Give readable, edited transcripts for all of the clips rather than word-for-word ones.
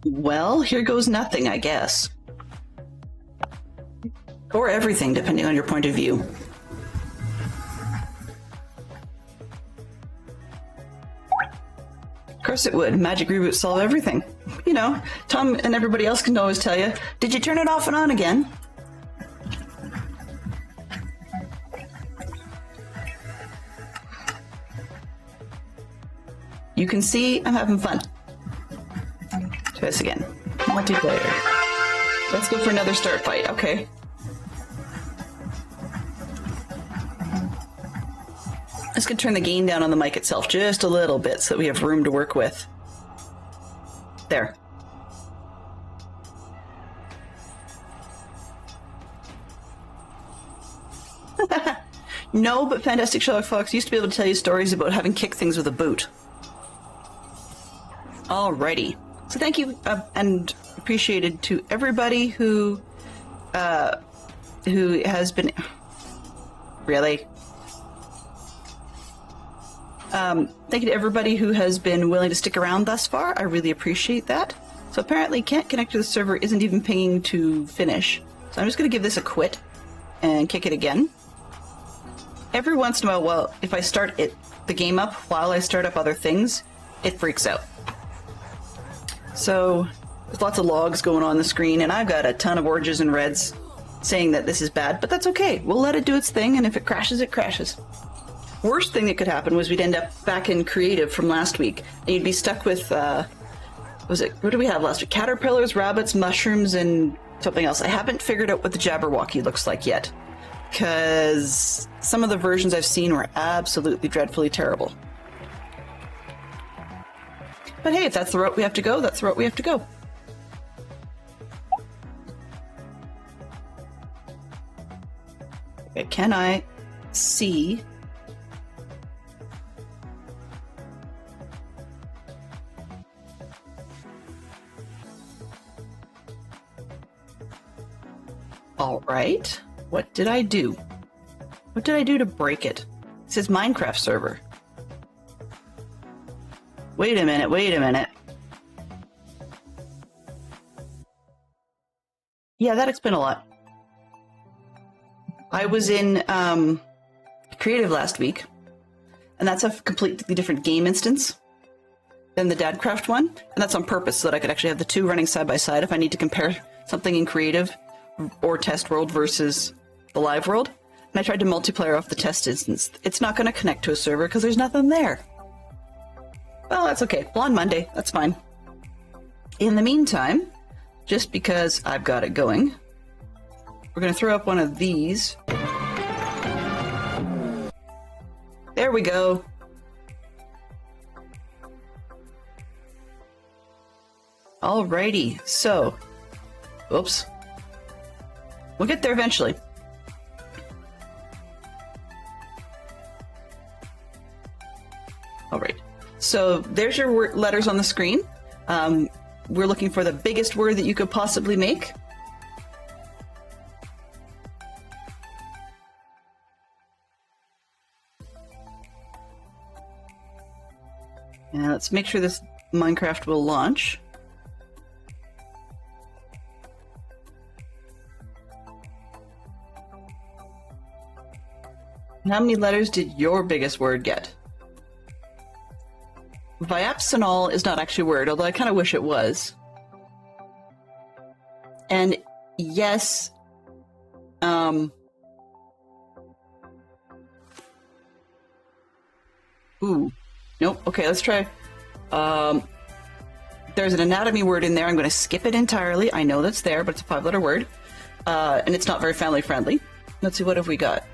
Well, here goes nothing, I guess. Or everything, depending on your point of view. Of course it would. Magic Reboot solve everything. You know, Tom and everybody else can always tell you, did you turn it off and on again? You can see I'm having fun. Try this again. Multiplayer. Let's go for another start fight. Okay. Let's go turn the gain down on the mic itself just a little bit so that we have room to work with. There. No, but Fantastic Sherlock Fox used to be able to tell you stories about having kicked things with a boot. Alrighty. So thank you and appreciated to everybody who has been... Really? Thank you to everybody who has been willing to stick around thus far. I really appreciate that. So apparently can't connect to the server isn't even pinging to finish. So I'm just going to give this a quit and kick it again. Every once in a while, well, if I start the game up while I start up other things, it freaks out. So there's lots of logs going on the screen, and I've got a ton of oranges and reds saying that this is bad, but that's okay. We'll let it do its thing, and if it crashes, it crashes. Worst thing that could happen was we'd end up back in creative from last week, and you'd be stuck with, what did we have last week? Caterpillars, rabbits, mushrooms, and something else. I haven't figured out what the Jabberwocky looks like yet, because some of the versions I've seen were absolutely dreadfully terrible. But hey, if that's the route we have to go, that's the route we have to go. Okay, can I see... All right. What did I do? What did I do to break it? It says Minecraft server. Wait a minute, wait a minute. Yeah, that explains a lot. I was in creative last week, and that's a completely different game instance than the Dadcraft one, and that's on purpose so that I could actually have the two running side by side if I need to compare something in creative or test world versus the live world. And I tried to multiplayer off the test instance. It's not going to connect to a server because there's nothing there. Well, that's okay. Well, on Monday, that's fine. In the meantime, just because I've got it going, we're going to throw up one of these. There we go. Alrighty, so, oops. We'll get there eventually. All right. So there's your letters on the screen. We're looking for the biggest word that you could possibly make. And let's make sure this Minecraft will launch. How many letters did your biggest word get? Viapsanol is not actually a word, although I kind of wish it was. And yes, Ooh. Nope. Okay, let's try. There's an anatomy word in there. I'm going to skip it entirely. I know that's there, but it's a 5-letter word. And it's not very family friendly. Let's see, what have we got?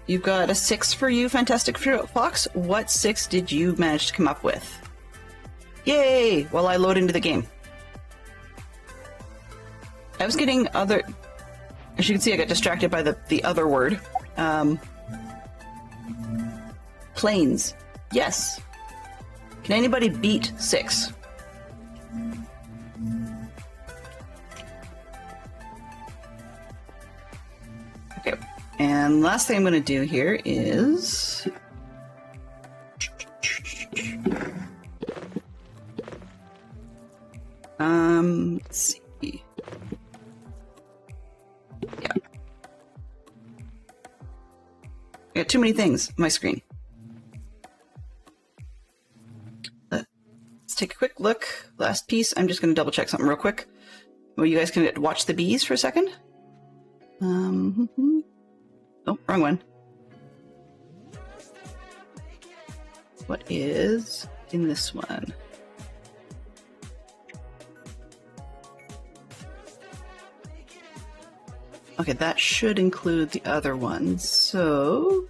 You've got a 6 for you, Fantastic Fox. What 6 did you manage to come up with? Yay! While I load into the game. I was getting other... As you can see, I got distracted by the other word. Planes. Yes. Can anybody beat 6? Okay. And last thing I'm going to do here is... let's see. Yeah. I got too many things on my screen. Let's take a quick look. Last piece. I'm just going to double check something real quick. Well, you guys can watch the bees for a second. Oh, wrong one. What is in this one? Okay, that should include the other ones, so...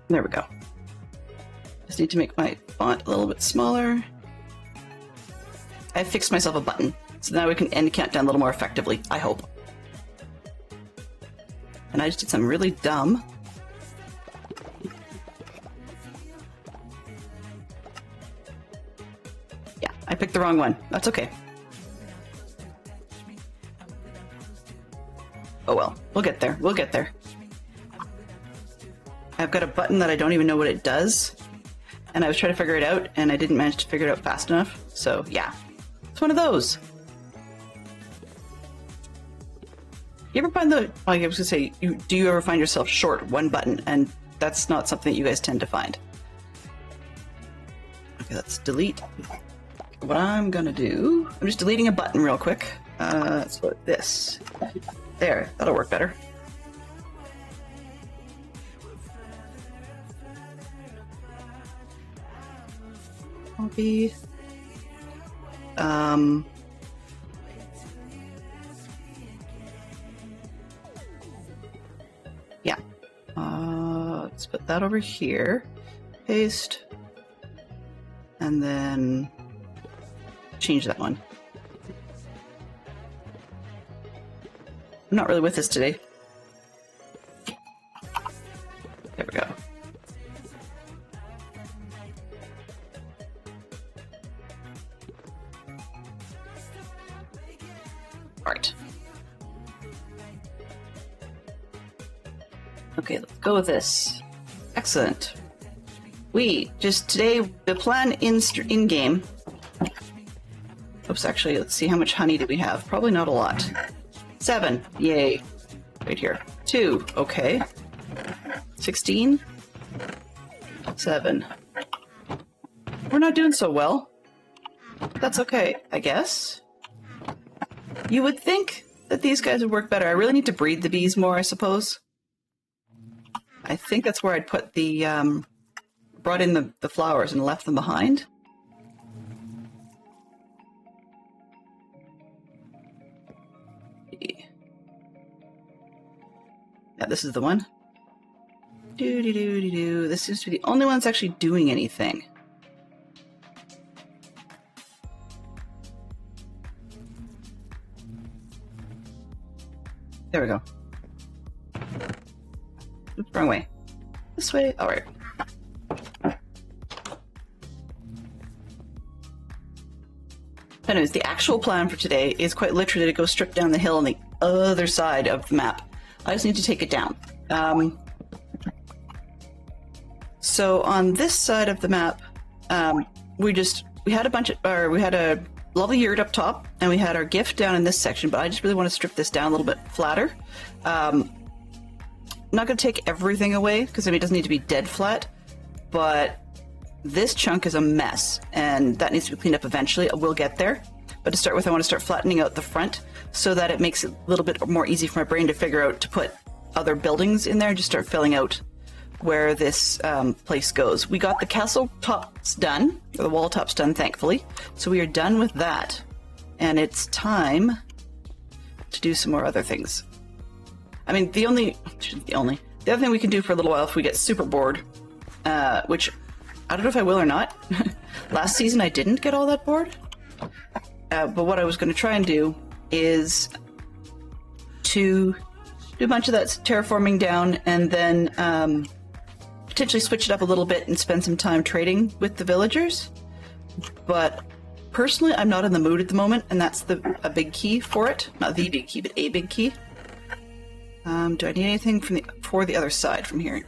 There we go. Just need to make my font a little bit smaller. I fixed myself a button, so now we can end countdown a little more effectively, I hope. And I just did something really dumb. Yeah, I picked the wrong one. That's okay. Oh well, we'll get there. We'll get there. I've got a button that I don't even know what it does, and I was trying to figure it out, and I didn't manage to figure it out fast enough, so yeah. It's one of those. You ever find the... Like I was going to say, do you ever find yourself short one button, and that's not something that you guys tend to find. Okay, let's delete. What I'm going to do... I'm just deleting a button real quick. Let's put this. There, that'll work better. Copy. Yeah. Let's put that over here. Paste. And then change that one. I'm not really with this today. There we go. Alright. Okay, let's go with this. Excellent. We just today, the plan in game. Oops, actually, let's see how much honey do we have. Probably not a lot. 7. Yay. Right here. 2. Okay. 16. 7. We're not doing so well. That's okay, I guess. You would think that these guys would work better. I really need to breed the bees more, I suppose. I think that's where I'd put the, brought in the flowers and left them behind. Yeah, this is the one. Do. This seems to be the only one that's actually doing anything. There we go. Oops, wrong way. This way? Alright. Anyways, the actual plan for today is quite literally to go strip down the hill on the other side of the map. I just need to take it down. So on this side of the map, we had a lovely yurt up top, and we had our gift down in this section, but I just really want to strip this down a little bit flatter. I'm not going to take everything away, because I mean, it doesn't need to be dead flat, but this chunk is a mess, and that needs to be cleaned up eventually. We'll get there. But to start with, I want to start flattening out the front so that it makes it a little bit more easy for my brain to figure out to put other buildings in there and just start filling out where this place goes. We got the castle tops done, or the wall tops done, thankfully. So we are done with that. And it's time to do some more other things. I mean, the other thing we can do for a little while if we get super bored, which I don't know if I will or not. Last season I didn't get all that bored. But what I was going to try and do is to do a bunch of that terraforming down, and then potentially switch it up a little bit and spend some time trading with the villagers. But personally, I'm not in the mood at the moment, and that's a big key for it. Not the big key, but a big key. Do I need anything for the other side from here?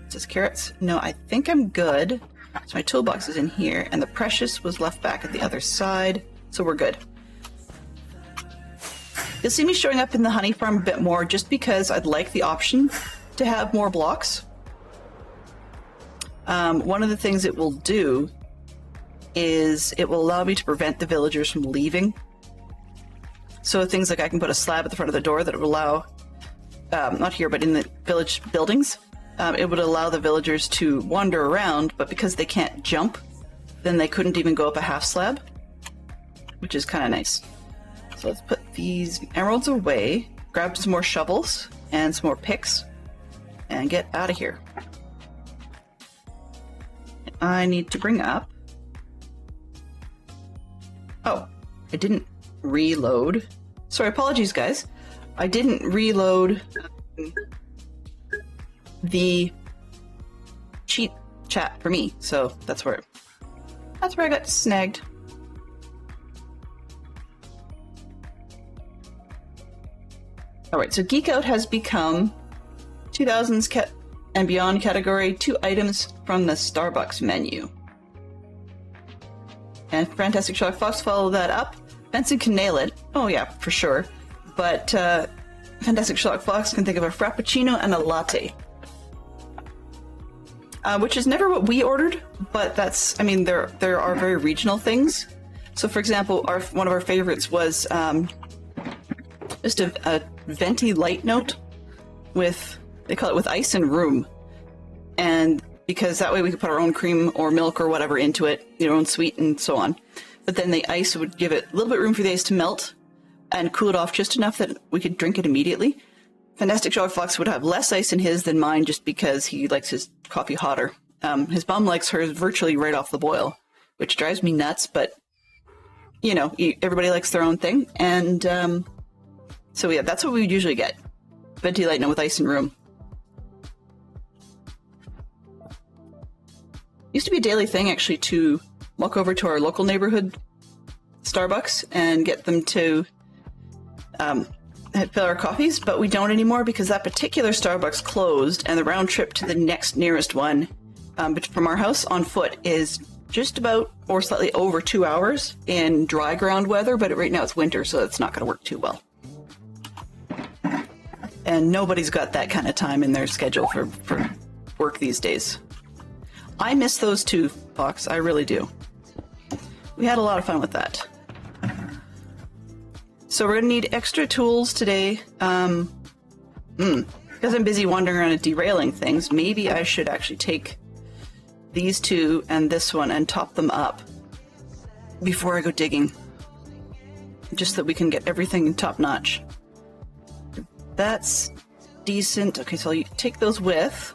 Just carrots? No, I think I'm good. So my toolbox is in here, and the precious was left back at the other side, so we're good. You'll see me showing up in the honey farm a bit more, just because I'd like the option to have more blocks. One of the things it will do is it will allow me to prevent the villagers from leaving. So things like I can put a slab at the front of the door that will allow, not here, but in the village buildings, it would allow the villagers to wander around, but because they can't jump, then they couldn't even go up a half slab, which is kind of nice. So let's put these emeralds away, grab some more shovels and some more picks, and get out of here. I need to bring up... Oh, I didn't reload. Sorry, apologies, guys. I didn't reload the cheat chat for me, so that's where I got snagged. Alright, so Geek Out has become 2000s and beyond category 2 items from the Starbucks menu. And Fantastic Sherlock Fox followed that up. Benson can nail it. Oh yeah, for sure. But Fantastic Sherlock Fox can think of a Frappuccino and a latte. Which is never what we ordered, but that's, I mean, there are very regional things. So for example, one of our favorites was just a venti light note with, they call it with ice and room. And because that way we could put our own cream or milk or whatever into it, your own sweet and so on. But then the ice would give it a little bit room for the ice to melt and cool it off just enough that we could drink it immediately. Fantastic Sherlock Fox would have less ice in his than mine just because he likes his coffee hotter. His mom likes hers virtually right off the boil, which drives me nuts, but, you know, everybody likes their own thing. And so yeah, that's what we would usually get. Venti light note with ice and room. Used to be a daily thing, actually, to walk over to our local neighborhood Starbucks and get them to fill our coffees, but we don't anymore because that particular Starbucks closed, and the round trip to the next nearest one from our house on foot is just about or slightly over 2 hours in dry ground weather, but right now it's winter, so it's not going to work too well. And nobody's got that kind of time in their schedule for work these days. I miss those too, Fox. I really do. We had a lot of fun with that. So we're going to need extra tools today. Because I'm busy wandering around and derailing things, maybe I should actually take these two and this one and top them up before I go digging. Just so that we can get everything top notch. That's decent. Okay, so I'll take those with.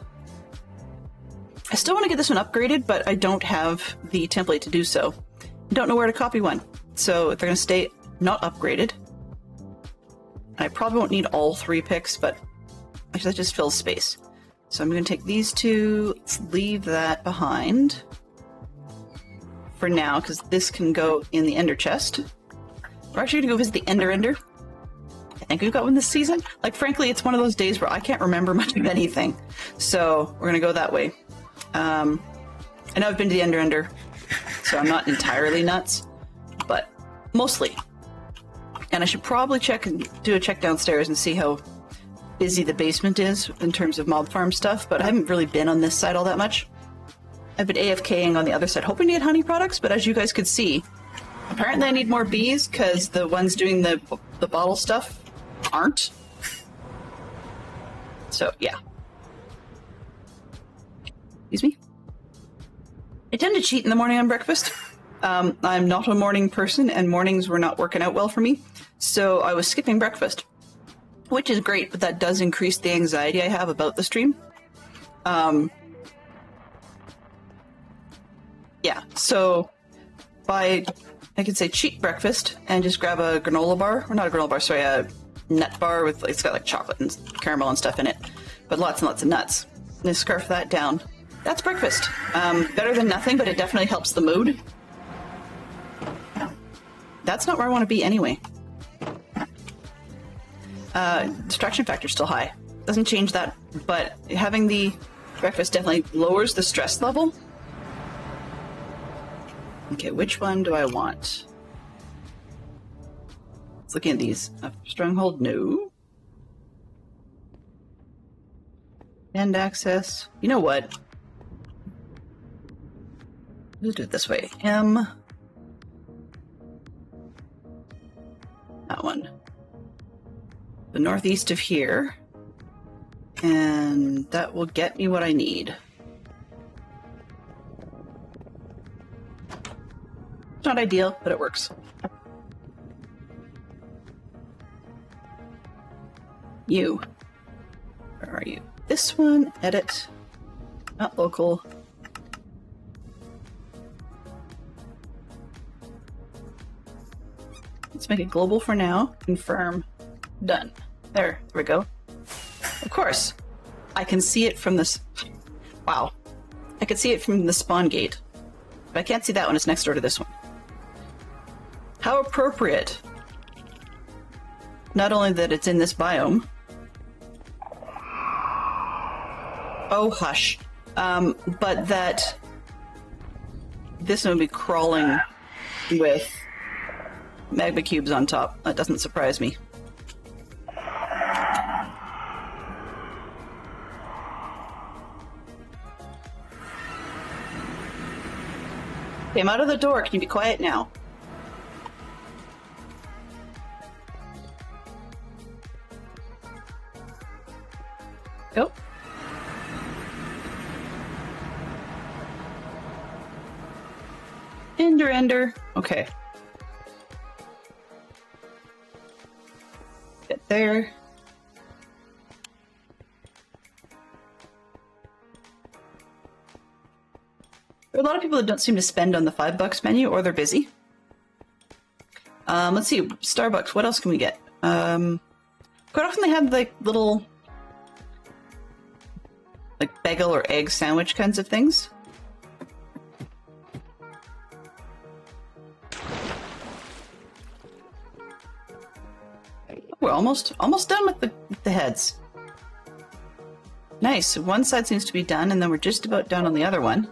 I still want to get this one upgraded, but I don't have the template to do so. I don't know where to copy one. So they're going to stay not upgraded. I probably won't need all 3 picks, but actually that just fills space. So I'm going to take these two, let's leave that behind for now, because this can go in the ender chest. We're actually going to go visit the ender. I think we've got one this season. Like, frankly, it's one of those days where I can't remember much of anything. So we're going to go that way. I know I've been to the Under, so I'm not entirely nuts, but mostly. And I should probably do a check downstairs and see how busy the basement is in terms of mob farm stuff, but I haven't really been on this side all that much. I've been AFKing on the other side, hoping to get honey products, but as you guys could see, apparently I need more bees because the ones doing the bottle stuff aren't. So, yeah. Excuse me? I tend to cheat in the morning on breakfast. I'm not a morning person, and mornings were not working out well for me, so I was skipping breakfast, which is great, but that does increase the anxiety I have about the stream. Yeah, so I could say cheat breakfast and just grab a granola bar, or not a granola bar, sorry, a nut bar with, it's got like chocolate and caramel and stuff in it, but lots and lots of nuts. And just scarf that down. That's breakfast. Better than nothing, but it definitely helps the mood. That's not where I want to be anyway. Distraction factor is still high. Doesn't change that, but having the breakfast definitely lowers the stress level. Okay, which one do I want? Let's look at these. Stronghold, no. End access. You know what? Let's do it this way. M. That one. The northeast of here. And that will get me what I need. It's not ideal, but it works. You. Where are you? This one, edit. Not local. Let's make it global for now. Confirm. Done. There we go. Of course. I can see it from this. Wow. I can see it from the spawn gate. But I can't see that one. It's next door to this one. How appropriate. Not only that it's in this biome. Oh, hush. But that this one would be crawling with magma cubes on top. That doesn't surprise me. Okay, I'm out of the door. Can you be quiet now? Go. Ender. Okay. Get there. There are a lot of people that don't seem to spend on the $5 menu, or they're busy. Let's see, Starbucks, what else can we get? Quite often they have like little like bagel or egg sandwich kinds of things. We're almost done with the heads. Nice. One side seems to be done, and then we're just about done on the other one.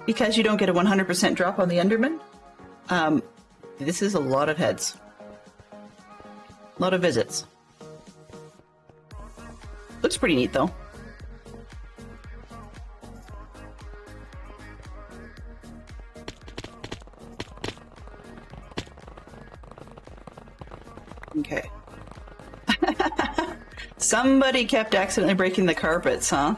Because you don't get a 100% drop on the Enderman, this is a lot of heads. A lot of visits. Looks pretty neat, though. Okay. Somebody kept accidentally breaking the carpets, huh?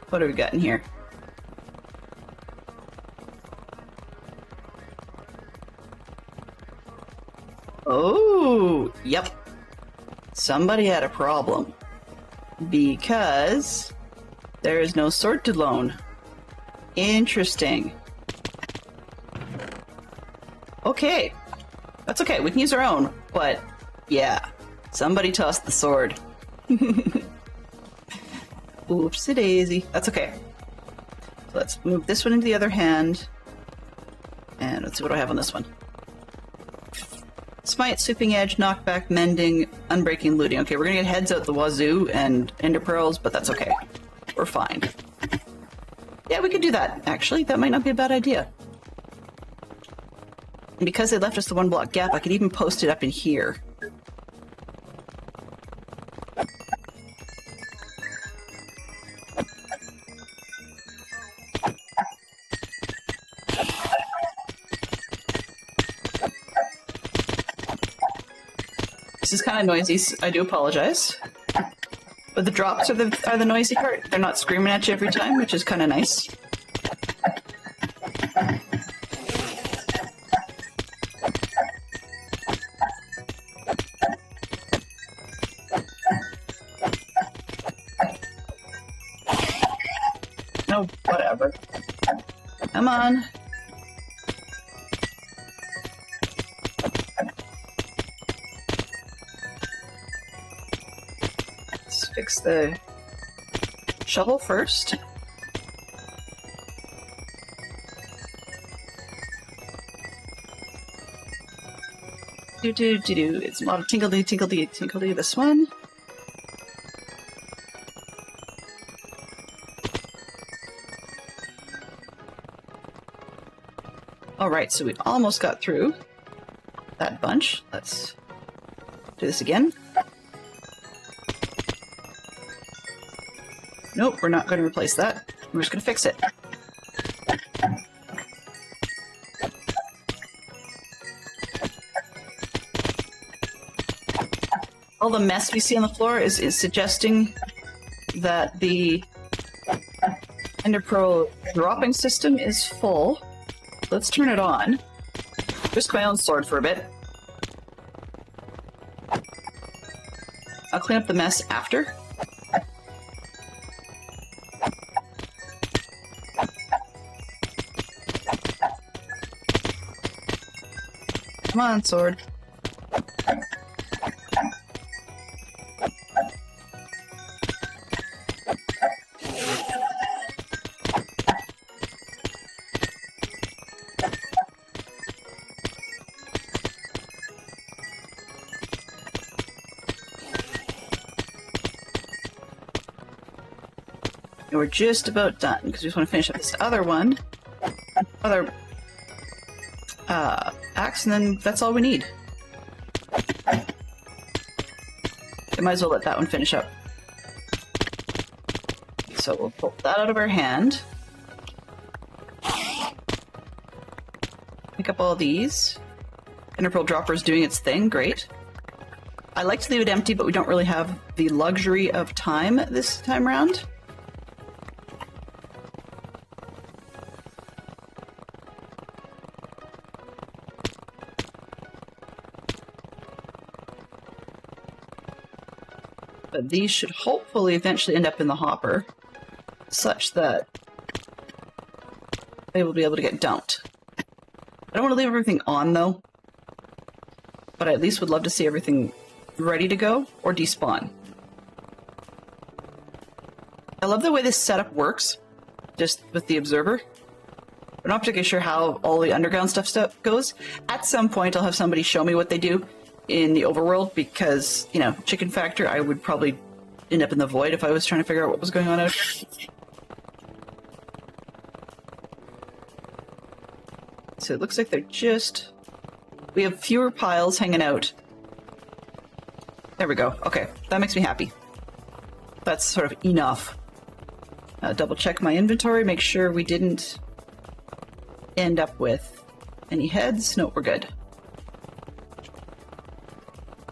What have we got in here? Oh, yep. Somebody had a problem. Because there is no sword to loan. Interesting. Okay. That's okay, we can use our own, but yeah. Somebody tossed the sword. Oopsie daisy. That's okay. So let's move this one into the other hand. And let's see what do I have on this one. Smite, Sweeping Edge, Knockback, Mending, Unbreaking, Looting. Okay, we're gonna get heads out the wazoo and Ender Pearls, but that's okay. We're fine. Yeah, we could do that, actually. That might not be a bad idea. And because they left us the 1 block gap, I could even post it up in here. This is kind of noisy, so I do apologize. But the drops are the noisy part. They're not screaming at you every time, which is kind of nice. No, whatever. Come on. Fix the shovel first. Do. It's a lot of tinkle-dee, tinkle-dee, tinkle-dee. This one. Alright, so we almost got through that bunch. Let's do this again. Nope, we're not going to replace that. We're just going to fix it. All the mess we see on the floor is suggesting that the Ender Pearl dropping system is full. Let's turn it on. Risk my own sword for a bit. I'll clean up the mess after. Come on, sword. And we're just about done because we just want to finish up this other one. Other axe, and then that's all we need. I might as well let that one finish up. So we'll pull that out of our hand. Pick up all these. Ender Pearl Dropper is doing its thing, great. I like to leave it empty, but we don't really have the luxury of time this time around. But these should hopefully eventually end up in the hopper, such that they will be able to get dumped. I don't want to leave everything on, though, but I at least would love to see everything ready to go or despawn. I love the way this setup works, just with the observer. I'm not particularly sure how all the underground stuff goes. At some point, I'll have somebody show me what they do in the overworld, because, you know, chicken factor, I would probably end up in the void if I was trying to figure out what was going on out here. So it looks like they're just... We have fewer piles hanging out. There we go. Okay, that makes me happy. That's sort of enough. Double check my inventory, make sure we didn't end up with any heads. No, we're good.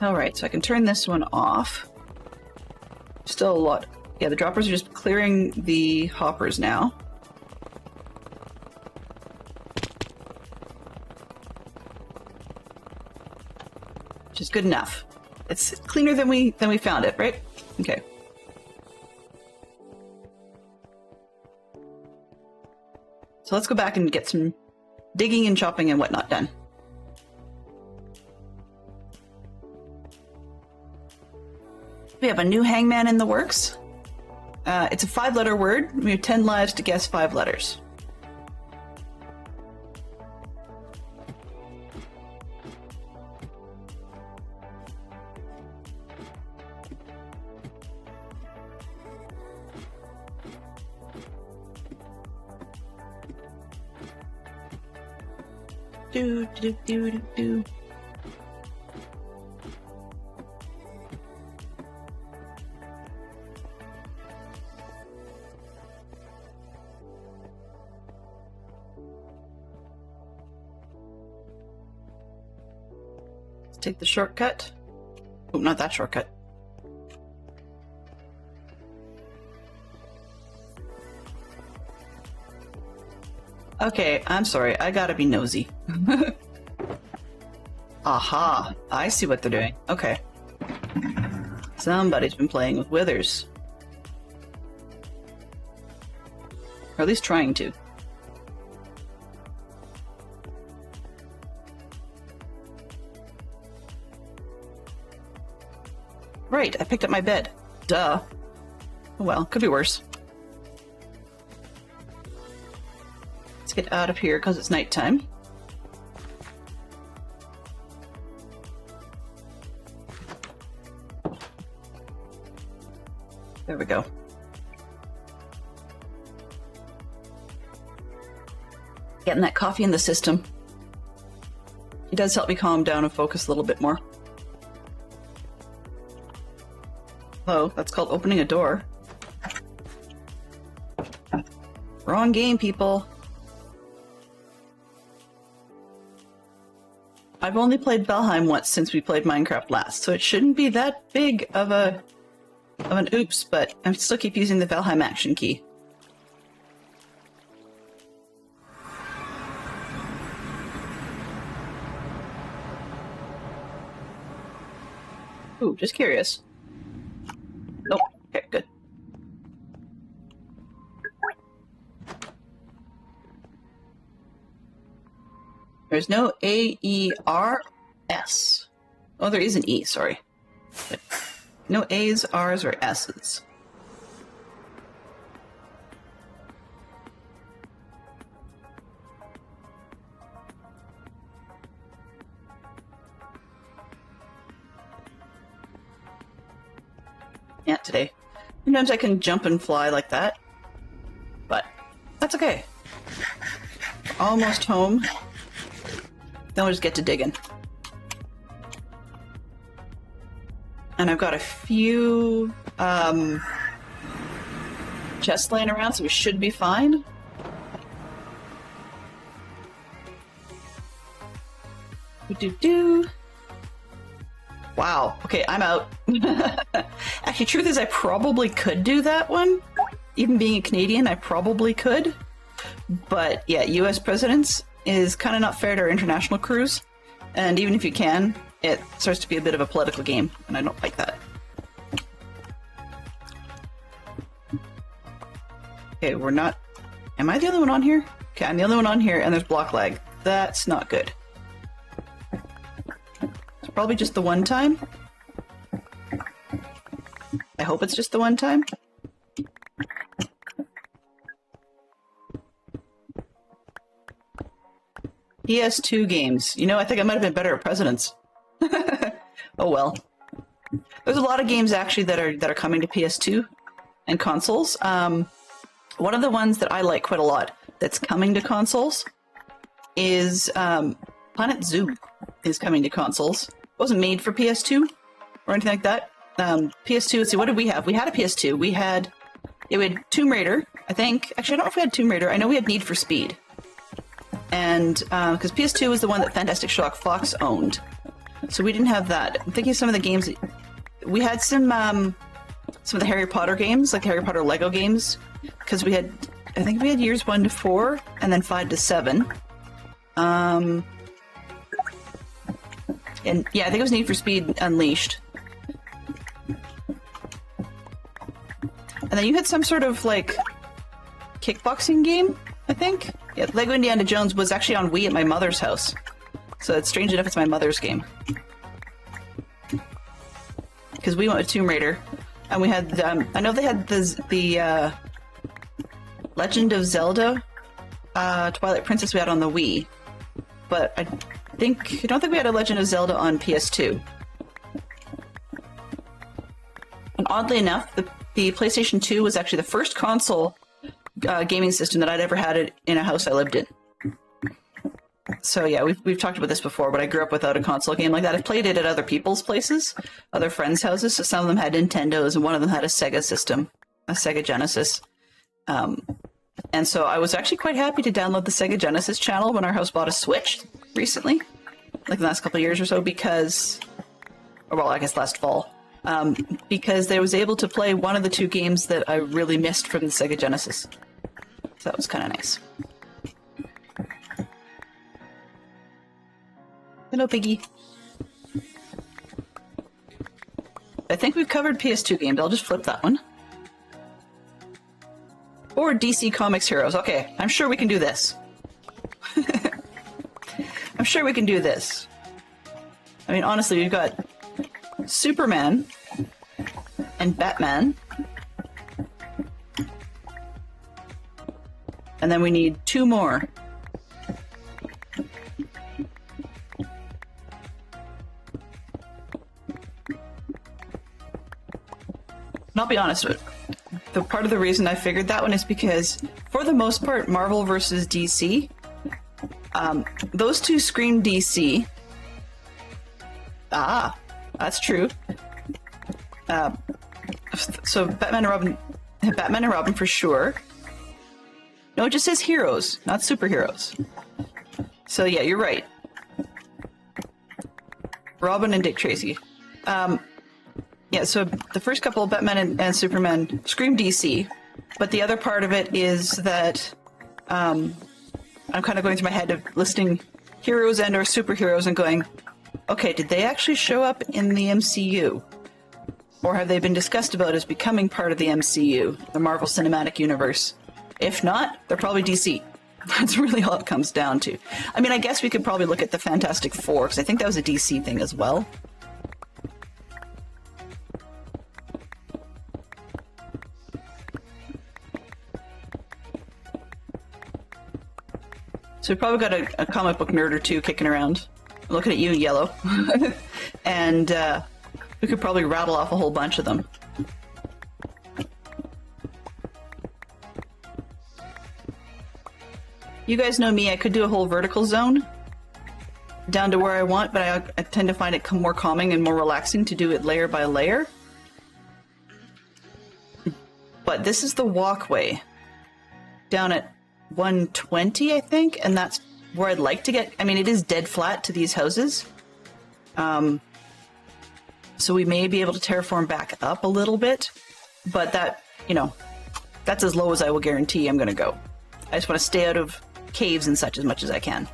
Alright, so I can turn this one off. Still a lot. Yeah, the droppers are just clearing the hoppers now. Which is good enough. It's cleaner than we found it, right? Okay. So let's go back and get some digging and chopping and whatnot done. We have a new hangman in the works. It's a 5-letter word. We have 10 lives to guess 5 letters. do do do do do. Let's take the shortcut. Oh, not that shortcut. Okay, I'm sorry. I gotta be nosy. Aha! I see what they're doing. Okay. Somebody's been playing with withers. Or at least trying to. Right, I picked up my bed. Duh. Oh well, could be worse. Let's get out of here because it's nighttime. There we go. Getting that coffee in the system. It does help me calm down and focus a little bit more. Oh, that's called opening a door. Wrong game, people. I've only played Valheim once since we played Minecraft last, so it shouldn't be that big of an oops, but I still keep using the Valheim action key. Ooh, just curious. Nope. Okay, good. There's no A-E-R-S. Oh, there is an E, sorry. No A's, R's, or S's. Yeah, today. Sometimes I can jump and fly like that, but that's okay. We're almost home. Then we'll just get to digging. And I've got a few chests laying around, so we should be fine. Do-do-do. Wow. Okay, I'm out. Actually, truth is I probably could do that one. Even being a Canadian, I probably could. But yeah, US presidents is kind of not fair to our international crews. And even if you can, it starts to be a bit of a political game, and I don't like that. Okay, we're not... Am I the only one on here? Okay, I'm the only one on here, and there's block lag. That's not good. It's probably just the one time. I hope it's just the one time. PS2 games. You know, I think I might have been better at Presidents. Oh well. There's a lot of games actually that are coming to PS2 and consoles. One of the ones that I like quite a lot that's coming to consoles is Planet Zoo is coming to consoles. It wasn't made for PS2 or anything like that. PS2, let's see, what did we have? We had a PS2. We had Tomb Raider, I think. Actually, I don't know if we had Tomb Raider. I know we had Need for Speed. And because PS2 was the one that Fantastic Sherlock Fox owned. So we didn't have that. I'm thinking of some of the games. We had some of the Harry Potter games, like the Harry Potter Lego games. Because I think we had years 1 to 4, and then 5 to 7. And yeah, I think it was Need for Speed Unleashed. And then you had some sort of, like, kickboxing game, I think? Yeah, Lego Indiana Jones was actually on Wii at my mother's house. So it's strange enough it's my mother's game. Because we went with Tomb Raider. And we had, I know they had the Legend of Zelda Twilight Princess we had on the Wii. But I don't think we had a Legend of Zelda on PS2. And oddly enough, the PlayStation 2 was actually the first console gaming system that I'd ever had in a house I lived in. So yeah, we've talked about this before, but I grew up without a console game like that. I've played it at other people's places, other friends' houses. So some of them had Nintendos, and one of them had a Sega system, a Sega Genesis. And so I was actually quite happy to download the Sega Genesis channel when our house bought a Switch recently, like the last couple of years or so, because, or well, I guess last fall, because they was able to play one of the two games that I really missed from the Sega Genesis. So that was kind of nice. Hello, Piggy. I think we've covered PS2 games. I'll just flip that one. Or DC Comics Heroes. Okay, I'm sure we can do this. I'm sure we can do this. I mean, honestly, we've got Superman and Batman. And then we need two more. And I'll be honest with you, the part of the reason I figured that one is because, for the most part, Marvel versus DC, those two scream DC. Ah, that's true. So Batman and Robin for sure. No, it just says heroes, not superheroes. So yeah, you're right. Robin and Dick Tracy. Yeah, so the first couple, Batman and Superman, scream DC, but the other part of it is that I'm kind of going through my head of listing heroes and or superheroes and going, okay, did they actually show up in the MCU? Or have they been discussed about as becoming part of the MCU, the Marvel Cinematic Universe? If not, they're probably DC. That's really all it comes down to. I mean, I guess we could probably look at the Fantastic Four, because I think that was a DC thing as well. So we've probably got a comic book nerd or two kicking around. I'm looking at you, Yellow. And we could probably rattle off a whole bunch of them. You guys know me, I could do a whole vertical zone down to where I want, but I tend to find it more calming and more relaxing to do it layer by layer. But this is the walkway down at 120, I think, and that's where I'd like to get. I mean, it is dead flat to these houses. So we may be able to terraform back up a little bit, but that, you know, that's as low as I will guarantee I'm going to go. I just want to stay out of caves and such as much as I can.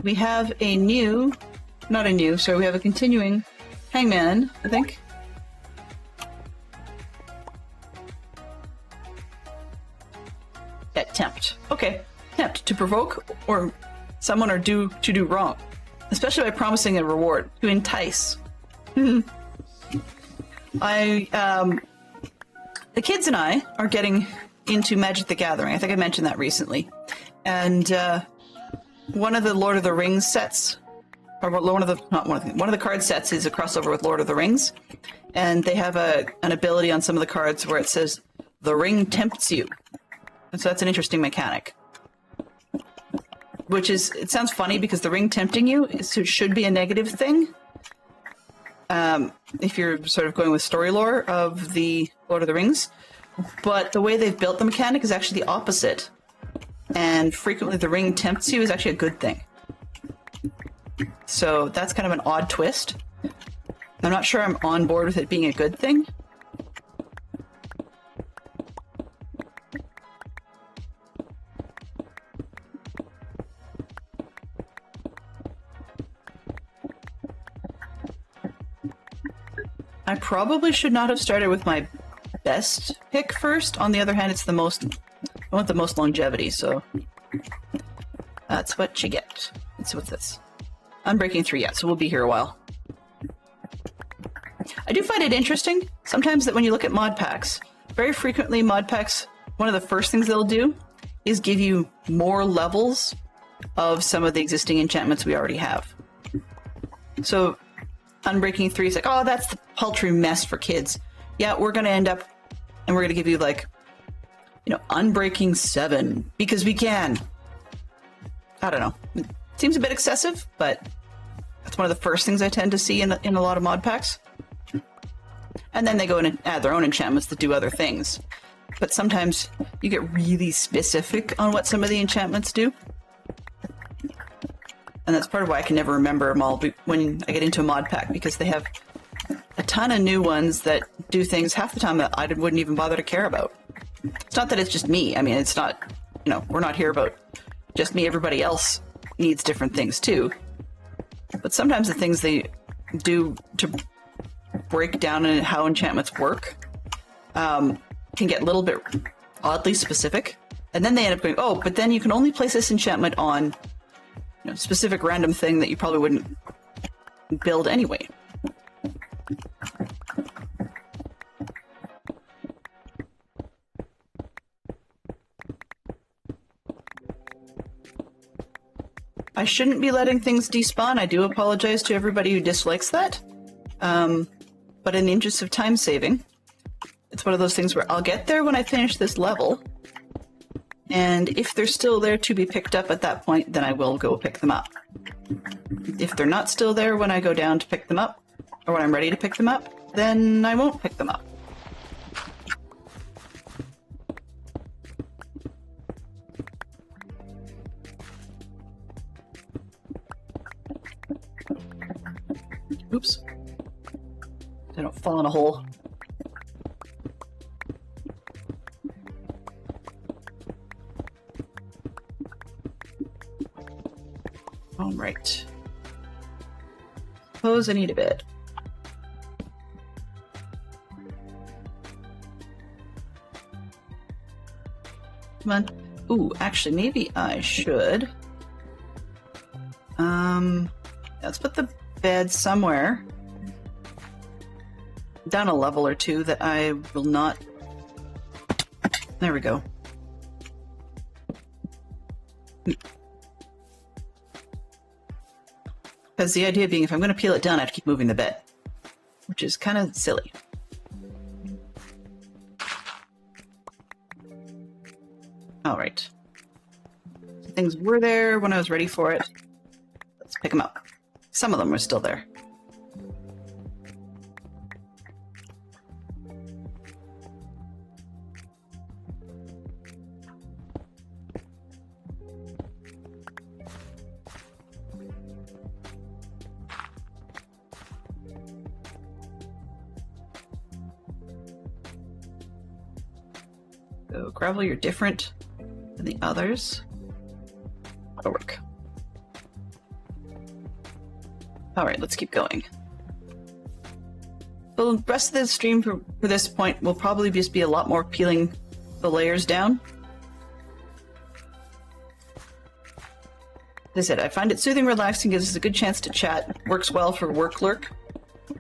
We have a new, not a new, sorry, we have a continuing Hangman, I think. At tempt. Okay, tempt. To provoke or someone or to do wrong. Especially by promising a reward. To entice. The kids and I are getting into Magic the Gathering. I think I mentioned that recently. And one of the Lord of the Rings sets, or one of the card sets is a crossover with Lord of the Rings, and they have an ability on some of the cards where it says, "The ring tempts you." And so that's an interesting mechanic. Which is, it sounds funny because the ring tempting you should be a negative thing. If you're sort of going with story lore of the Lord of the Rings. But the way they've built the mechanic is actually the opposite. And frequently the ring tempts you is actually a good thing. So that's kind of an odd twist. I'm not sure I'm on board with it being a good thing. I probably should not have started with my best pick first. On the other hand, it's I want the most longevity, so that's what you get. Let's see what's this. Unbreaking 3 yet, so we'll be here a while. I do find it interesting sometimes that when you look at mod packs, very frequently mod packs, one of the first things they'll do is give you more levels of some of the existing enchantments we already have. So Unbreaking 3 is like, oh, that's the paltry mess for kids. Yeah, we're going to end up and we're going to give you like, you know, Unbreaking 7 because we can. I don't know. It seems a bit excessive, but that's one of the first things I tend to see in a lot of mod packs. And then they go in and add their own enchantments that do other things. But sometimes you get really specific on what some of the enchantments do. And that's part of why I can never remember them all when I get into a mod pack, because they have a ton of new ones that do things half the time that I wouldn't even bother to care about. It's not that it's just me. I mean, it's not, you know, we're not here about just me. Everybody else needs different things too. But sometimes the things they do to break down in how enchantments work can get a little bit oddly specific. And then they end up going, oh, but then you can only place this enchantment on, you know, specific random thing that you probably wouldn't build anyway. I shouldn't be letting things despawn. I do apologize to everybody who dislikes that. But in the interest of time saving, it's one of those things where I'll get there when I finish this level. And if they're still there to be picked up at that point, then I will go pick them up. If they're not still there when I go down to pick them up, or when I'm ready to pick them up, then I won't pick them up. Oops. I don't fall in a hole. All right. Suppose I need a bed. Come on. Ooh, actually, maybe I should. Let's put the bed somewhere down a level or two that I will not. There we go. Because the idea being, if I'm going to peel it down, I have to keep moving the bed, which is kind of silly. All right. So things were there when I was ready for it. Let's pick them up. Some of them are still there. So gravel, you're different than the others. That'll work. All right, let's keep going. The rest of the stream for this point will probably just be a lot more peeling the layers down. As I said, I find it soothing, relaxing, gives us a good chance to chat. Works well for work lurk.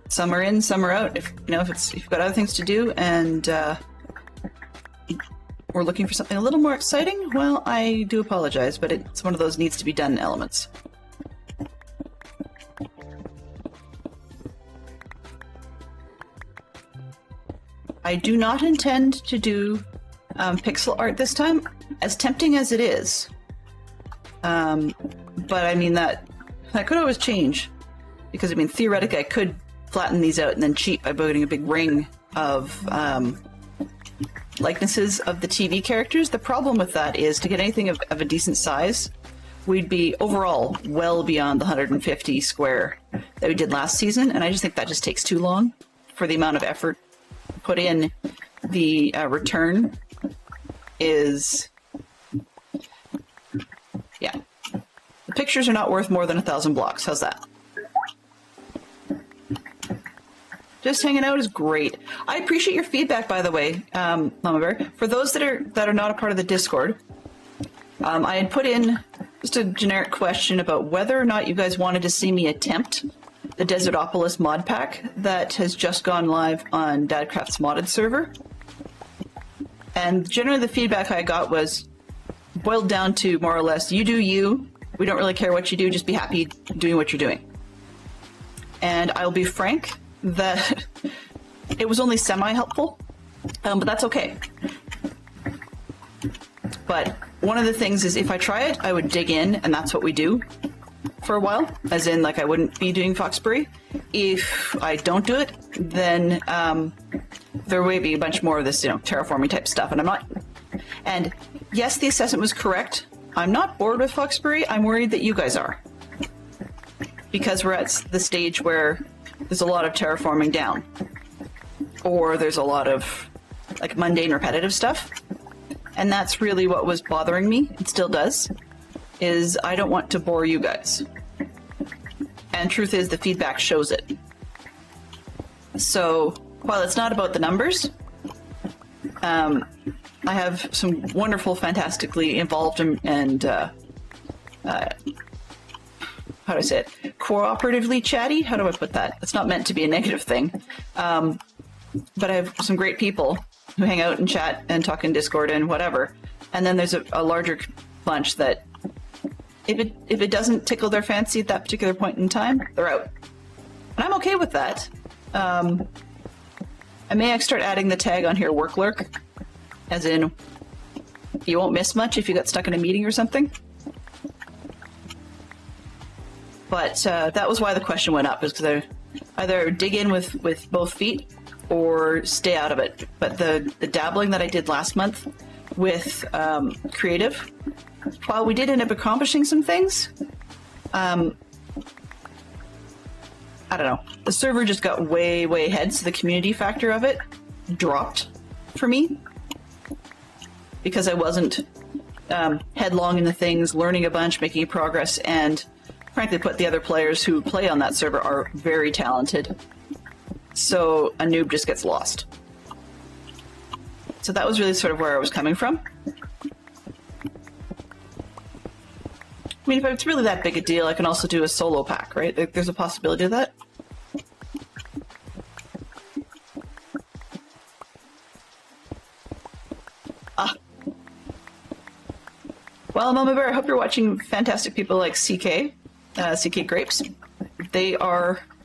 Some are in, some are out. If you've got other things to do and we're looking for something a little more exciting, well, I do apologize, but it's one of those needs to be done elements. I do not intend to do pixel art this time, as tempting as it is. But I mean, that could always change, because I mean, theoretically I could flatten these out and then cheat by putting a big ring of likenesses of the TV characters. The problem with that is, to get anything of a decent size, we'd be overall well beyond the 150 square that we did last season, and I just think that just takes too long for the amount of effort put in. The return is, yeah. The pictures are not worth more than 1,000 blocks. How's that? Just hanging out is great. I appreciate your feedback, by the way, Mama Bear. For those that are not a part of the Discord, I had put in just a generic question about whether or not you guys wanted to see me attempt the Desertopolis mod pack that has just gone live on Dadcraft's modded server. And generally the feedback I got was boiled down to more or less, you do you. We don't really care what you do, just be happy doing what you're doing. And I'll be frank that it was only semi-helpful. But that's okay. But one of the things is if I try it, I would dig in, and that's what we do for a while, as in, like, I wouldn't be doing Foxbury. If I don't do it, then there may be a bunch more of this, terraforming type stuff, and I'm not. And yes, the assessment was correct. I'm not bored with Foxbury. I'm worried that you guys are, because we're at the stage where there's a lot of terraforming down, or there's a lot of like mundane, repetitive stuff, and that's really what was bothering me. It still does. Is I don't want to bore you guys. And truth is, the feedback shows it. So while it's not about the numbers, I have some wonderful, fantastically involved and how do I say it? Cooperatively chatty? How do I put that? It's not meant to be a negative thing. But I have some great people who hang out and chat and talk in Discord and whatever. And then there's a larger bunch that if it doesn't tickle their fancy at that particular point in time, they're out. And I'm okay with that. I may start adding the tag on here, work lurk, as in you won't miss much if you got stuck in a meeting or something. But that was why the question went up, is because I either dig in with both feet or stay out of it. But the dabbling that I did last month with creative, while we did end up accomplishing some things, I don't know. The server just got way, way ahead, so the community factor of it dropped for me because I wasn't headlong into things, learning a bunch, making progress, and frankly put, the other players who play on that server are very talented. So a noob just gets lost. So that was really sort of where I was coming from. I mean, if it's really that big a deal, I can also do a solo pack, right? There's a possibility of that. Well, Mama Bear, I hope you're watching fantastic people like CK Grapes.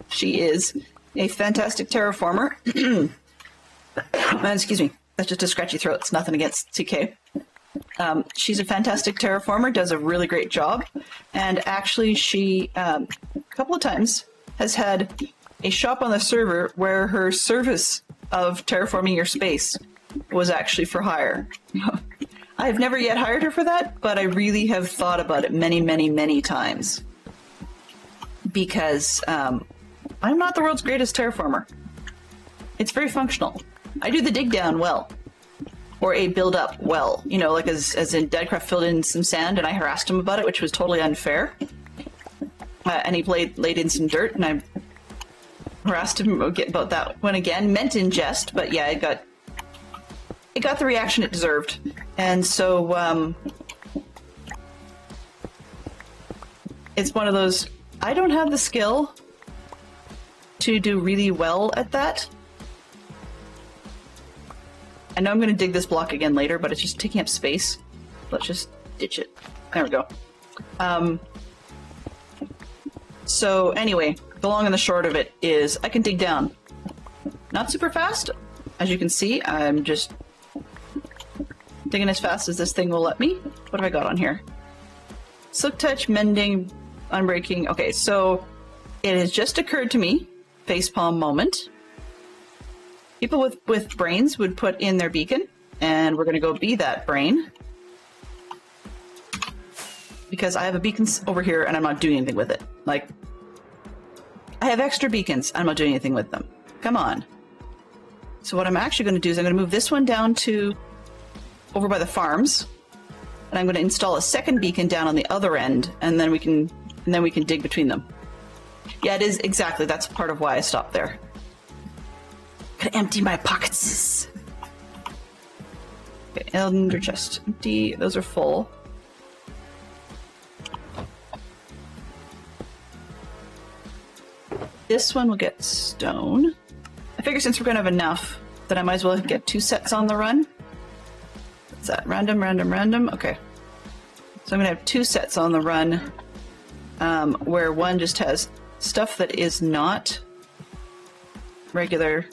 She is a fantastic terraformer. Excuse me, that's just a scratchy throat. It's nothing against CK. She's a fantastic terraformer, does a really great job, and actually she, a couple of times, has had a shop on the server where her service of terraforming your space was actually for hire. I have never yet hired her for that, but I really have thought about it many, many, many times. Because I'm not the world's greatest terraformer. It's very functional. I do the dig down well. Or a build up well. You know, like as in Deadcraft filled in some sand and I harassed him about it, which was totally unfair. And he laid in some dirt and I harassed him about that one again. Meant in jest, but yeah, it got the reaction it deserved. And so, it's one of those, I don't have the skill to do really well at that. I know I'm going to dig this block again later, but it's just taking up space. Let's just ditch it. There we go. So anyway, the long and the short of it is I can dig down. Not super fast. As you can see, I'm just digging as fast as this thing will let me. What have I got on here? Silk touch, mending, unbreaking. Okay, so it has just occurred to me, facepalm moment. People with brains would put in their beacon, and we're going to go be that brain. Because I have a beacon over here, and I'm not doing anything with it. Like, I have extra beacons, I'm not doing anything with them. Come on. So what I'm actually going to do is I'm going to move this one down to over by the farms, and I'm going to install a second beacon down on the other end, and then we can dig between them. Yeah, it is exactly. That's part of why I stopped there. Gotta empty my pockets. Okay, Elder chest empty. Those are full. This one will get stone. I figure since we're going to have enough, that I might as well get 2 sets on the run. What's that? Random, random, random. Okay. So I'm going to have 2 sets on the run, where one just has stuff that is not regular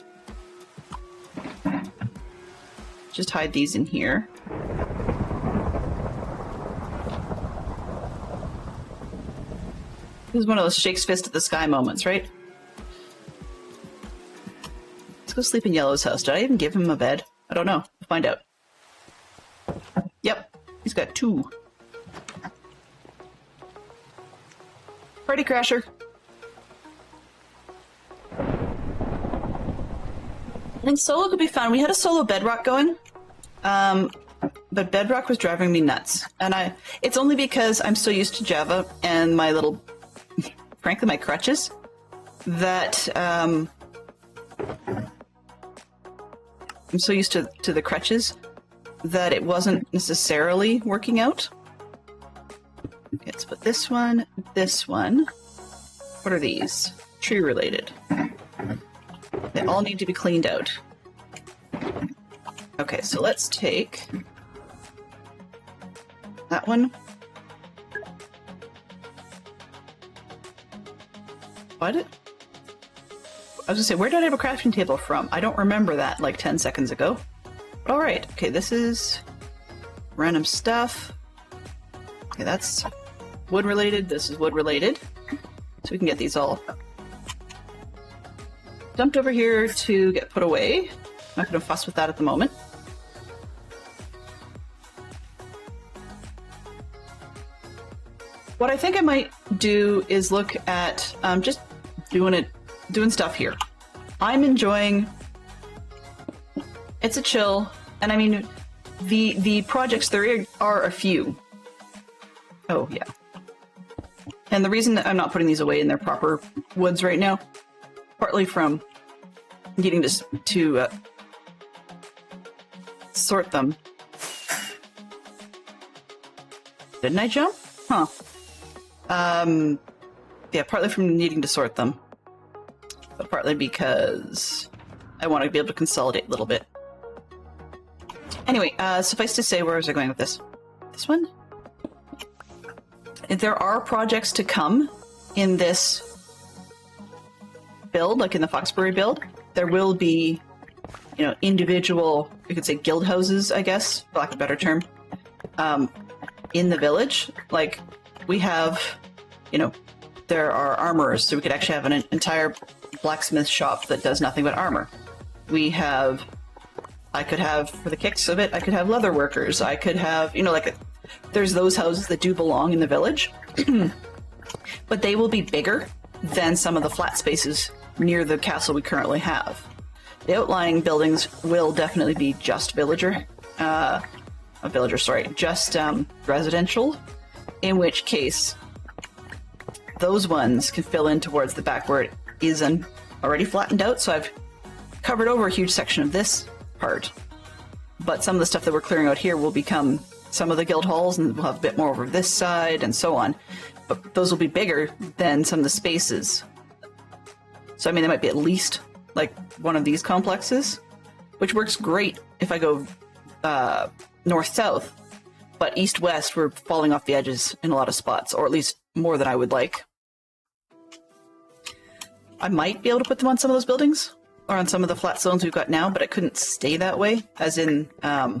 just hide these in here. This is one of those shakes fist at the sky moments, right? Let's go sleep in Yellow's house. Did I even give him a bed? I don't know. We'll find out. Yep, he's got 2. Party crasher. I think solo could be fun. We had a solo Bedrock going, but Bedrock was driving me nuts. And it's only because I'm so used to Java and my little, frankly, my crutches, that I'm so used to the crutches that it wasn't necessarily working out. Okay, let's put this one, this one. What are these? Tree related. They all need to be cleaned out. Okay, so let's take that one. What? I was gonna say, where did I have a crafting table from? I don't remember that like 10 seconds ago. All right, okay, this is random stuff. Okay, that's wood related. This is wood related. So we can get these all dumped over here to get put away. I'm not going to fuss with that at the moment. What I think I might do is look at just doing stuff here. I'm enjoying. It's a chill, and I mean, the projects, there are a few. Oh yeah. And the reason that I'm not putting these away in their proper woods right now, partly from needing to sort them. Didn't I jump? Huh. Yeah, partly from needing to sort them, but partly because I want to be able to consolidate a little bit. Anyway, suffice to say, where was I going with this? This one? There are projects to come in this build, like in the Foxbury build. There will be, you know, individual, you could say guild houses, I guess, for lack of a better term, in the village. Like, we have, you know, there are armorers, so we could actually have an entire blacksmith shop that does nothing but armor. We have, I could have, for the kicks of it, I could have leather workers. I could have, you know, like, there's those houses that do belong in the village, but they will be bigger than some of the flat spaces near the castle we currently have. The outlying buildings will definitely be just just residential, in which case those ones can fill in towards the back where it isn't already flattened out. So I've covered over a huge section of this part, but some of the stuff that we're clearing out here will become some of the guild halls, and we'll have a bit more over this side and so on. But those will be bigger than some of the spaces. So I mean, they might be at least like one of these complexes, which works great if I go north-south, but east-west we're falling off the edges in a lot of spots, or at least more than I would like. I might be able to put them on some of those buildings, or on some of the flat zones we've got now, but it couldn't stay that way, as in, I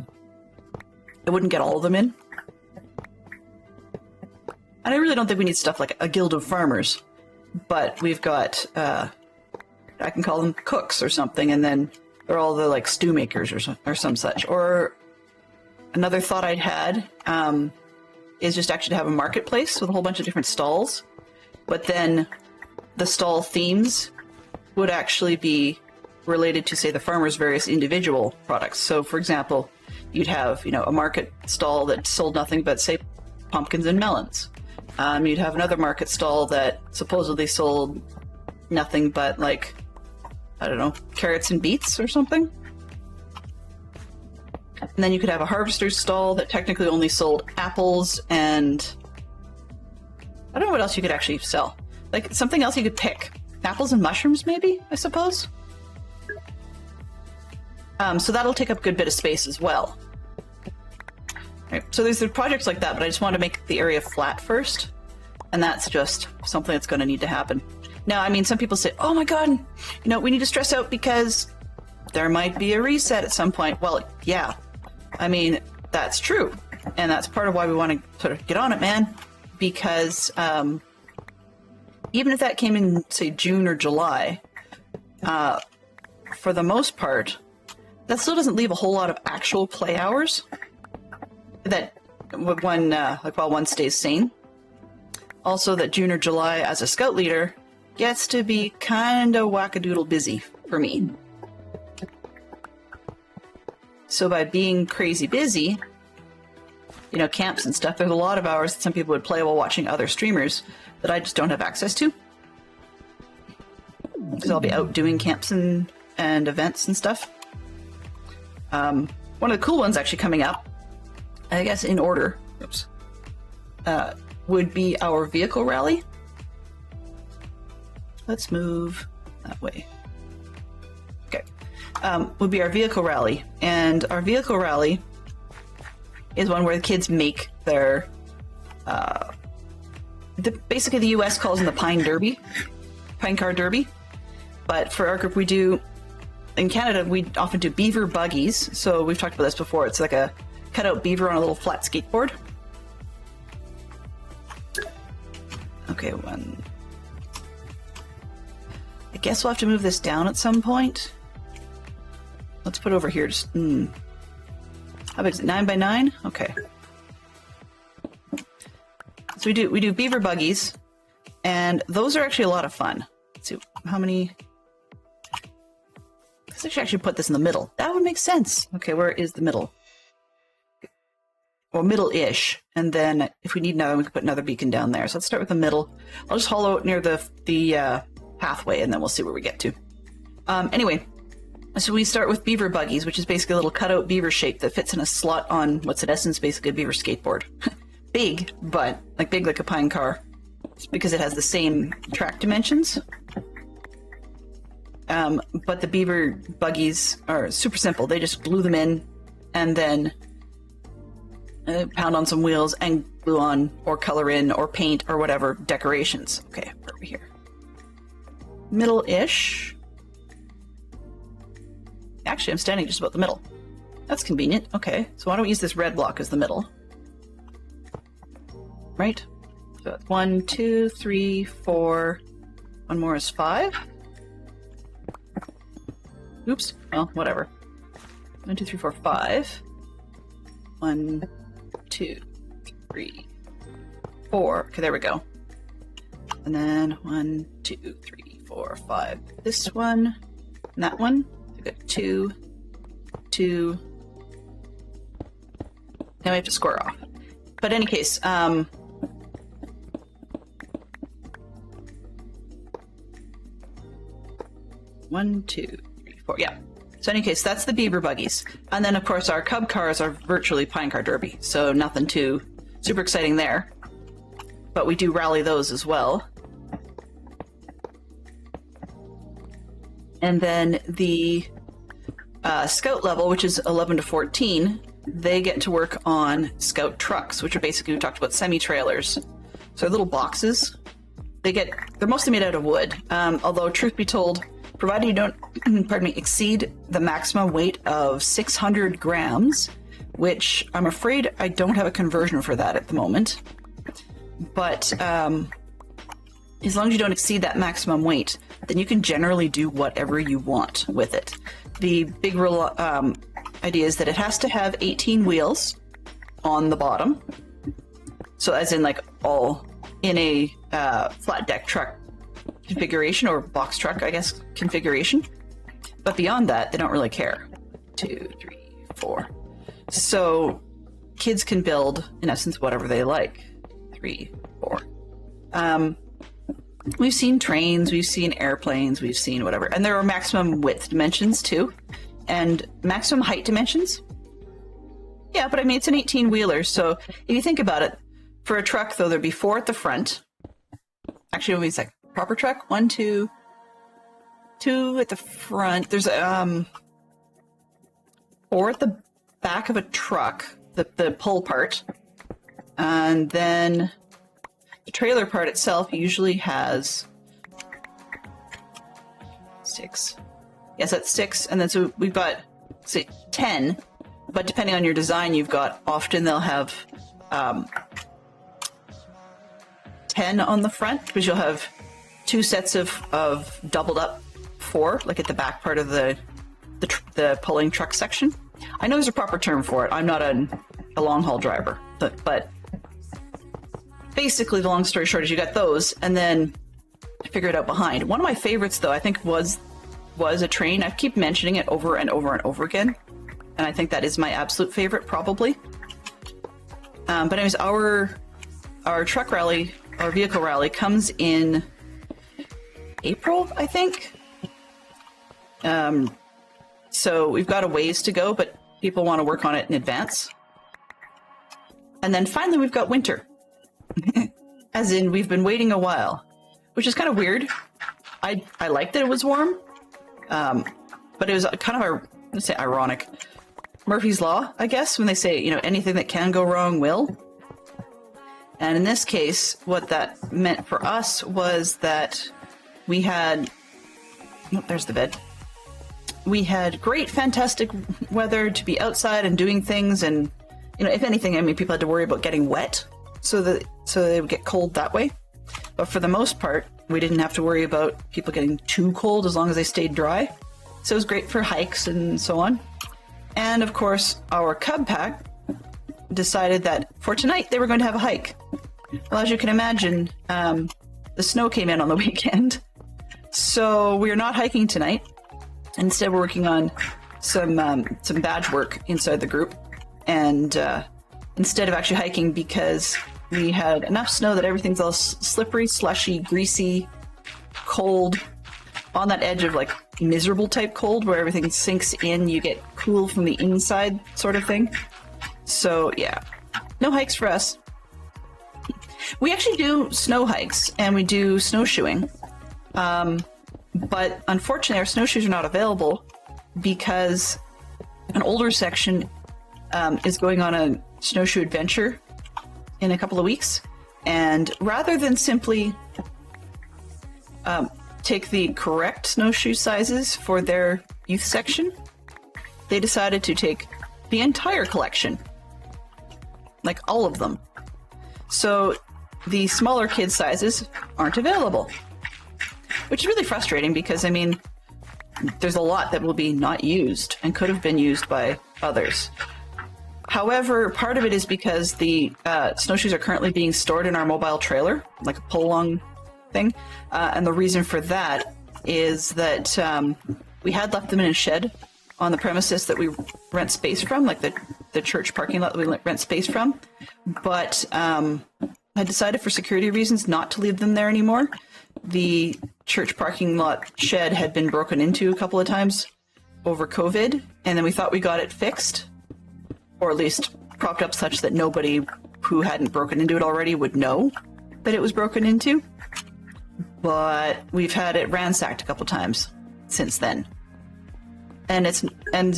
wouldn't get all of them in. And I really don't think we need stuff like a guild of farmers, but we've got, I can call them cooks or something, and then they're all the like stew makers or some such. Or another thought I'd had is just actually to have a marketplace with a whole bunch of different stalls, but then the stall themes would actually be related to, say, the farmer's various individual products. So, for example, you'd have, you know, a market stall that sold nothing but, say, pumpkins and melons. You'd have another market stall that supposedly sold nothing but, like, I don't know, carrots and beets or something. And then you could have a harvester's stall that technically only sold apples and I don't know what else you could actually sell. Like, something else you could pick. Apples and mushrooms, maybe, I suppose? So that'll take up a good bit of space as well. Right, so there's projects like that, but I just want to make the area flat first. And that's just something that's going to need to happen. Now, I mean, some people say, oh my god, you know, we need to stress out because there might be a reset at some point. Well, yeah, I mean, that's true. And that's part of why we want to sort of get on it, man. Because even if that came in, say, June or July, for the most part, that still doesn't leave a whole lot of actual play hours that one, like while one stays sane. Also, that June or July as a scout leader gets to be kind of wackadoodle busy for me. So by being crazy busy, you know, camps and stuff, there's a lot of hours that some people would play while watching other streamers that I just don't have access to. Because I'll be out doing camps and events and stuff. One of the cool ones actually coming up, I guess in order, oops, would be our vehicle rally. Let's move that way. Okay. Would be our vehicle rally. And our vehicle rally is one where the kids make their, basically the US calls them the Pine Car Derby. But for our group, we do, in Canada, we often do beaver buggies. So we've talked about this before. It's like a cutout beaver on a little flat skateboard. Okay, one. I guess we'll have to move this down at some point. Let's put it over here. Just, how big is it? 9 by 9? Okay. So we do beaver buggies, and those are actually a lot of fun. Let's see how many. Let's actually put this in the middle. That would make sense. Okay, where is the middle? Well, middle-ish, and then if we need another, we can put another beacon down there. So let's start with the middle. I'll just hollow out near the pathway, and then we'll see where we get to. Anyway, so we start with beaver buggies, which is basically a little cutout beaver shape that fits in a slot on what's in essence basically a beaver skateboard. Big, but big like a Pine car. It's because it has the same track dimensions. But the beaver buggies are super simple. They just glue them in, and then pound on some wheels and glue on or color in or paint or whatever decorations. Okay, over here. Middle-ish. Actually, I'm standing just about the middle. That's convenient. Okay, so why don't we use this red block as the middle? Right? So that's 1, 2, 3, 4. One more is 5. Oops. Well, whatever. 1, 2, 3, 4, 5. 1, 2, 3, 4. Okay, there we go. And then 1, 2, 3, 4, 5. This one and that one. We got 2, 2. Now we have to square off. But in any case, 1, 2, 3, 4. Yeah. So in any case, that's the beaver buggies. And then, of course, our cub cars are virtually Pine Car Derby, so nothing too super exciting there. But we do rally those as well. And then the Scout level, which is 11 to 14, they get to work on Scout trucks, which are basically, we talked about semi-trailers. So they're little boxes. They're mostly made out of wood, although truth be told, provided you don't, pardon me, exceed the maximum weight of 600 grams, which I'm afraid I don't have a conversion for that at the moment. But as long as you don't exceed that maximum weight, then you can generally do whatever you want with it. The big idea is that it has to have 18 wheels on the bottom. So as in all in a flat deck truck configuration, or box truck, I guess, configuration. But beyond that, they don't really care. 2, 3, 4. So kids can build, in essence, whatever they like. 3, 4. We've seen trains, we've seen airplanes, we've seen whatever. And there are maximum width dimensions, too. And maximum height dimensions. Yeah, but I mean, it's an 18-wheeler, so if you think about it, for a truck, though, there'd be 4 at the front. Actually, let me say, proper truck, 1, 2, 2 at the front. There's 4 at the back of a truck, the pull part. And then the trailer part itself usually has 6. Yes, that's 6. And then so we've got, say, 10. But depending on your design, you've got, often they'll have 10 on the front, because you'll have 2 sets of doubled up 4, like at the back part of the pulling truck section. I know there's a proper term for it. I'm not a long haul driver, but basically the long story short is you got those, and then figure it out behind. One of my favorites, though, I think was a train. I keep mentioning it over and over and over again, and I think that is my absolute favorite, probably. But anyways, our truck rally, our vehicle rally, comes in April, I think. So we've got a ways to go, but people want to work on it in advance. And then finally we've got winter. As in, we've been waiting a while, which is kind of weird. I liked that it was warm, but it was kind of, let's say, ironic. Murphy's Law, I guess, when they say, anything that can go wrong will. And in this case, what that meant for us was that we had... Oh, there's the bed. We had great, fantastic weather to be outside and doing things, and, if anything, people had to worry about getting wet, so they would get cold that way. But for the most part, we didn't have to worry about people getting too cold as long as they stayed dry. So it was great for hikes and so on. And of course, our Cub Pack decided that for tonight they were going to have a hike. Well, as you can imagine, the snow came in on the weekend, so we are not hiking tonight. Instead, we're working on some badge work inside the group, and instead of actually hiking, because we had enough snow that everything's all slippery, slushy, greasy, cold, on that edge of like miserable type cold where everything sinks in, you get cool from the inside sort of thing. So yeah, no hikes for us. We actually do snow hikes and we do snowshoeing. But unfortunately, our snowshoes are not available because an older section is going on a snowshoe adventure in a couple of weeks. And rather than simply take the correct snowshoe sizes for their youth section, they decided to take the entire collection, like all of them. So the smaller kid sizes aren't available. Which is really frustrating because, there's a lot that will be not used and could have been used by others. However, part of it is because the snowshoes are currently being stored in our mobile trailer, like a pull-along thing. And the reason for that is that we had left them in a shed on the premises that we rent space from, like the church parking lot that we rent space from. But I decided for security reasons not to leave them there anymore. The church parking lot shed had been broken into a couple of times over COVID, and then we thought we got it fixed, or at least propped up such that nobody who hadn't broken into it already would know that it was broken into. But we've had it ransacked a couple times since then, and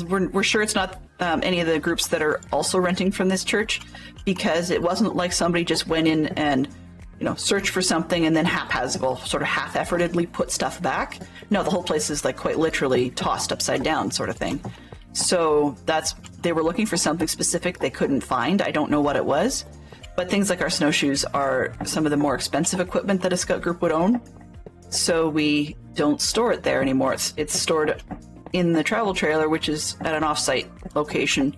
we're sure it's not any of the groups that are also renting from this church, because it wasn't like somebody just went in and search for something and then haphazardly, sort of half-effortedly put stuff back. No, the whole place is like quite literally tossed upside down sort of thing. So they were looking for something specific they couldn't find. I don't know what it was, but things like our snowshoes are some of the more expensive equipment that a scout group would own. So we don't store it there anymore. It's stored in the travel trailer, which is at an off-site location,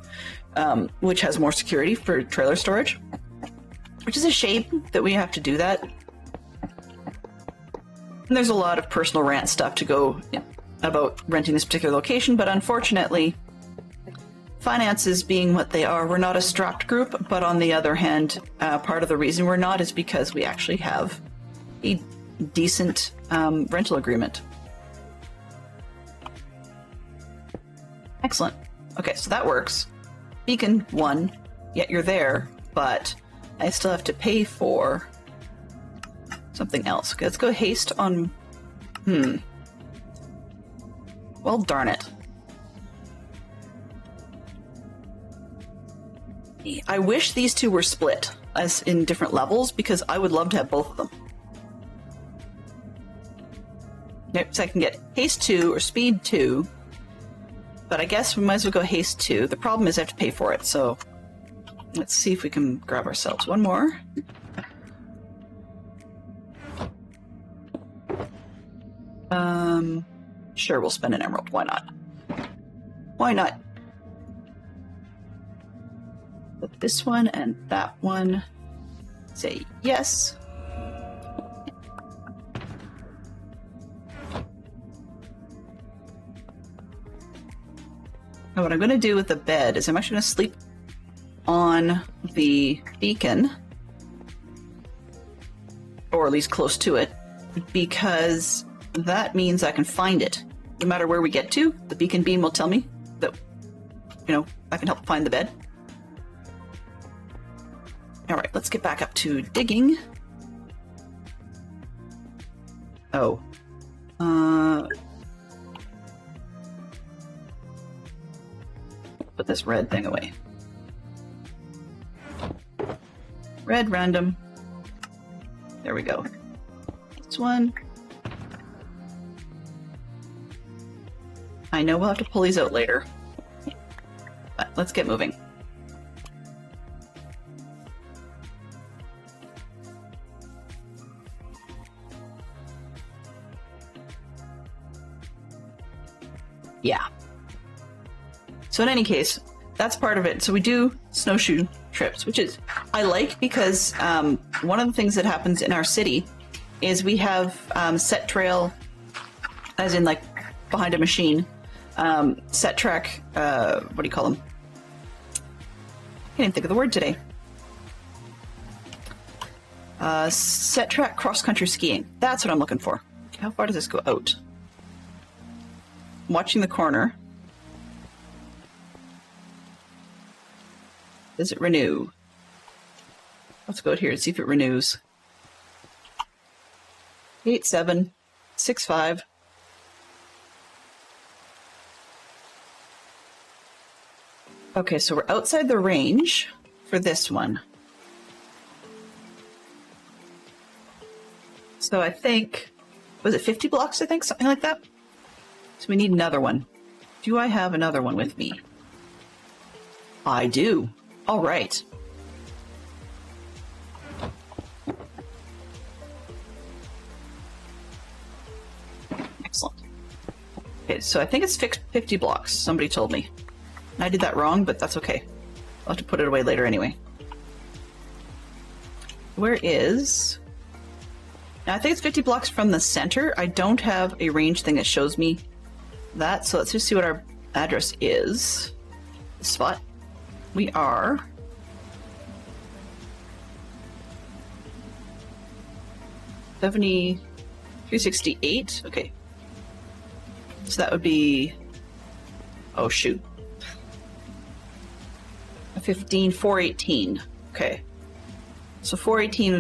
which has more security for trailer storage. Which is a shame that we have to do that. And there's a lot of personal rant stuff to go about renting this particular location, but unfortunately, finances being what they are, we're not a strapped group, but on the other hand, part of the reason we're not is because we actually have a decent rental agreement. Excellent. Okay, so that works. Beacon 1, yet you're there, but I still have to pay for something else. Okay, let's go haste on... Well, darn it. I wish these two were split as in different levels, because I would love to have both of them. Yep, so I can get haste 2 or speed 2. But I guess we might as well go haste 2. The problem is I have to pay for it, so let's see if we can grab ourselves one more. Sure, we'll spend an emerald. Why not? Why not? Put this one and that one. Say yes. Now what I'm going to do with the bed is I'm actually going to sleep on the beacon, or at least close to it, because that means I can find it. No matter where we get to, the beacon beam will tell me that, I can help find the bed. All right, let's get back up to digging. Oh. Put this red thing away. Red random. There we go. This one. I know we'll have to pull these out later, but let's get moving. Yeah. So in any case, that's part of it. So we do snowshoe trips, which is I like because one of the things that happens in our city is we have set trail, as in like behind a machine, set track, what do you call them? I can't even think of the word today. Set track cross-country skiing. That's what I'm looking for. How far does this go out? I'm watching the corner. Does it renew? Let's go out here and see if it renews. 8765. Okay, so we're outside the range for this one. So I think, was it 50 blocks, I think? Something like that? So we need another one. Do I have another one with me? I do. All right. Excellent. Okay, so I think it's 50 blocks, somebody told me. I did that wrong, but that's okay. I'll have to put it away later anyway. Where is... Now, I think it's 50 blocks from the center. I don't have a range thing that shows me that, so let's just see what our address is. This spot. We are... 368. Okay. So that would be... Oh, shoot. 418. Okay. So 418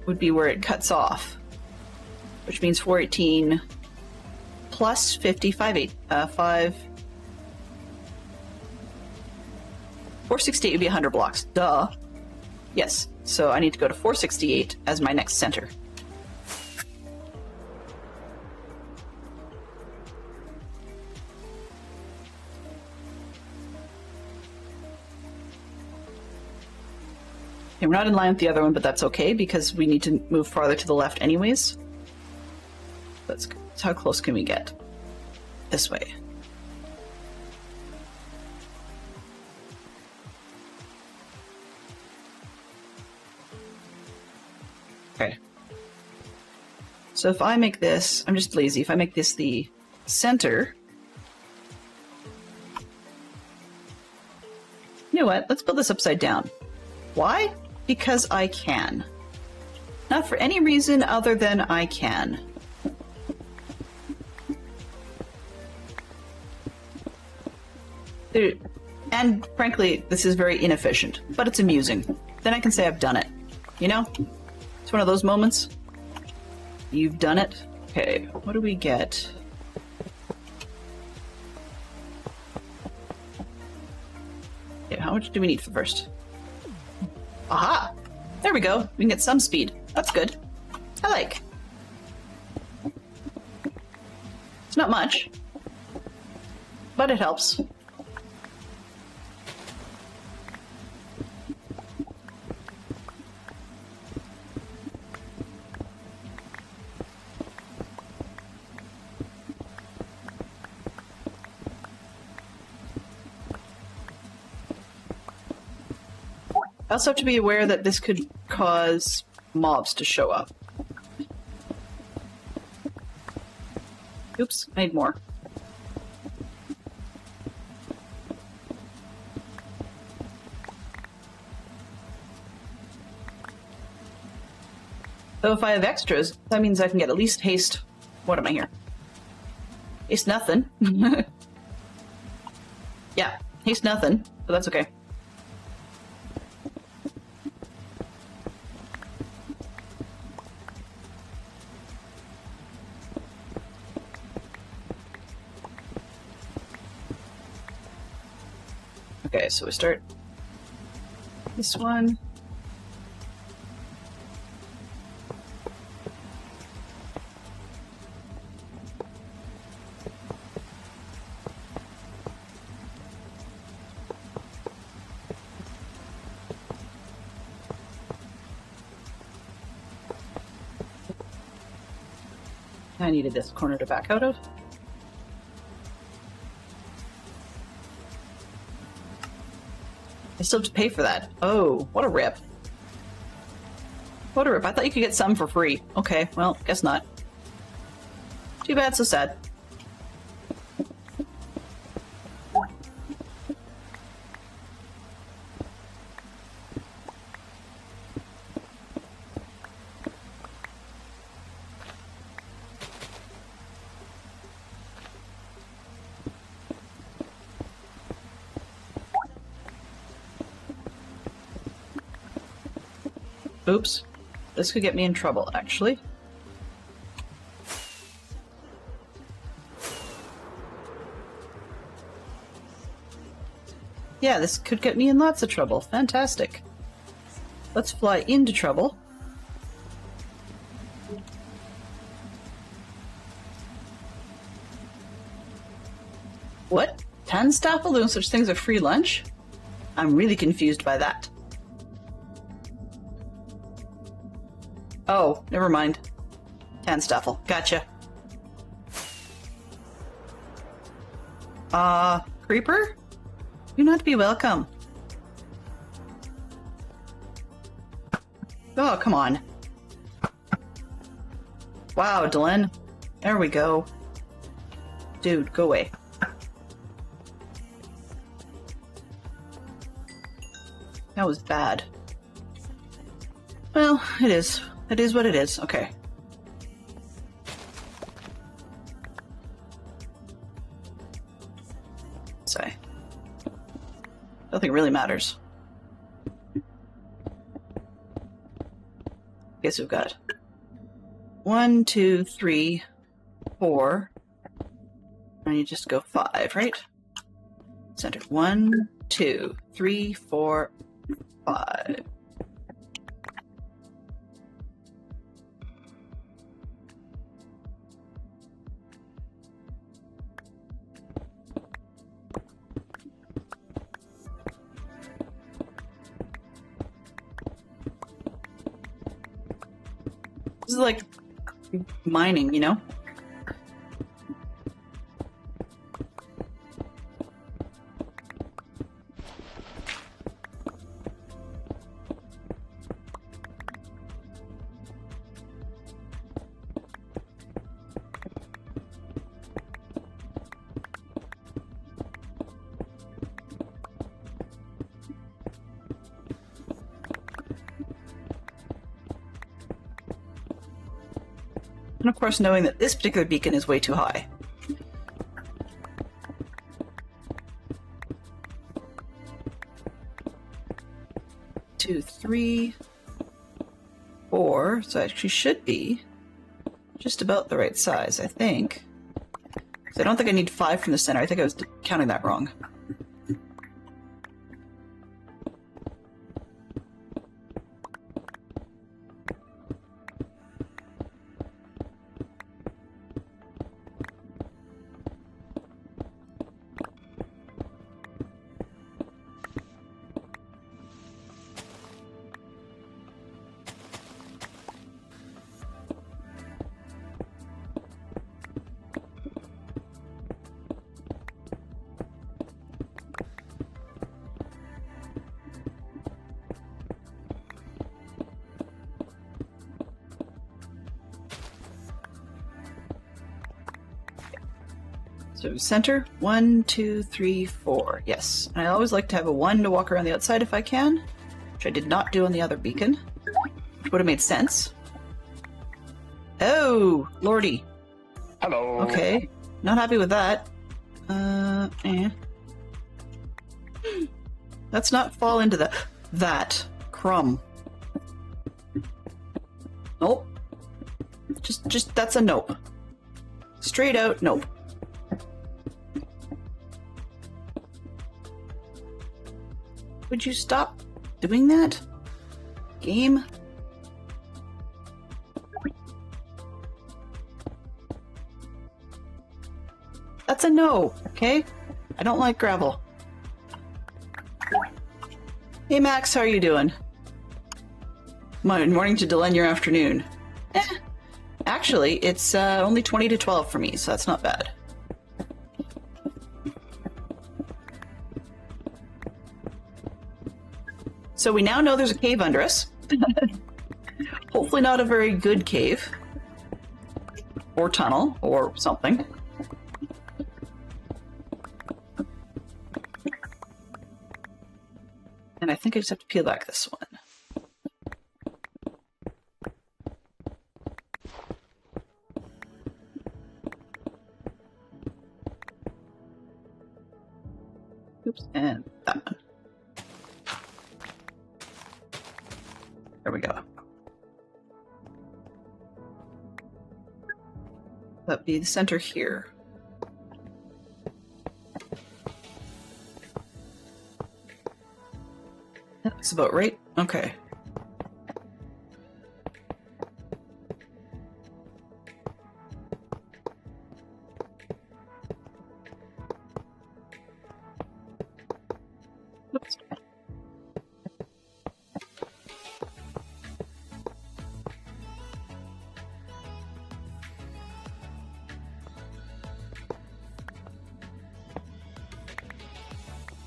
would be where it cuts off, which means 418 plus 50, 468 would be 100 blocks. Duh. Yes. So I need to go to 468 as my next center. Okay, we're not in line with the other one, but that's okay because we need to move farther to the left anyways. So how close can we get? This way. Okay. So if I make this, I'm just lazy, if I make this the center, you know what, let's build this upside down. Why? Because I can. Not for any reason other than I can. And frankly, this is very inefficient, but it's amusing. Then I can say I've done it. You know? It's one of those moments. You've done it. Okay, what do we get? Okay, how much do we need for first? Aha! There we go. We can get some speed. That's good. I like. It's not much, but it helps. I also have to be aware that this could cause mobs to show up. Oops, I need more. So if I have extras, that means I can get at least haste. What am I here? Haste nothing. Yeah, haste nothing, but that's okay. Okay, so we start this one. I needed this corner to back out of. I still have to pay for that. Oh, what a rip. What a rip. I thought you could get some for free. Okay, well, guess not. Too bad, so sad. Oops. This could get me in trouble, actually. Yeah, this could get me in lots of trouble. Fantastic. Let's fly into trouble. What? Tanstaffel doing such things as free lunch? I'm really confused by that. Oh, never mind. Tanstaffel. Gotcha. Creeper? You're not to be welcome. Oh, come on. Wow, Dylan. There we go. Dude, go away. That was bad. Well, it is. It is what it is. Okay. Sorry. Nothing really matters. Guess we've got 1, 2, 3, 4. And you just go 5, right? Center. 1, 2, 3, 4, 5. This is like mining, you know? And of course, knowing that this particular beacon is way too high. Two, 3, 4. So it actually should be just about the right size, I think. So I don't think I need 5 from the center. I think I was counting that wrong. So center, 1, 2, 3, 4. Yes, and I always like to have a 1 to walk around the outside if I can, which I did not do on the other beacon, which would have made sense. Oh, lordy. Hello. Okay, not happy with that. Let's not fall into that crumb. Nope. Just that's a nope. Straight out nope. Would you stop doing that? Game? That's a no, okay? I don't like gravel. Hey Max, how are you doing? Morning to Delenn, your afternoon. Actually, it's only 20 to 12 for me, so that's not bad. So we now know there's a cave under us. Hopefully not a very good cave. Or tunnel, or something. And I think I just have to peel back this one. Oops, and that one. There we go. That'd be the center here. That looks about right. Okay. Oops.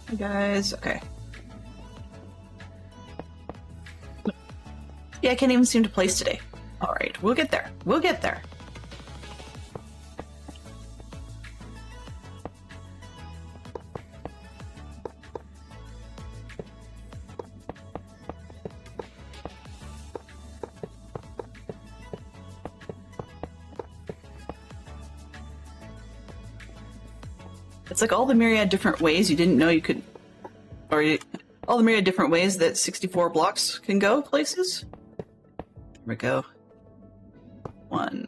Hey guys, okay. Yeah, I can't even seem to place today. Alright, we'll get there. We'll get there. It's like all the myriad different ways you didn't know you could, all the myriad different ways that 64 blocks can go places. There we go. 1,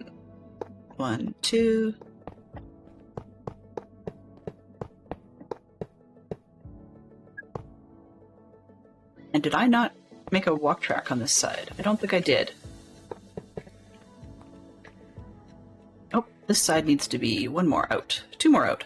1, 2. And did I not make a walk track on this side? I don't think I did. Oh, this side needs to be 1 more out. 2 more out.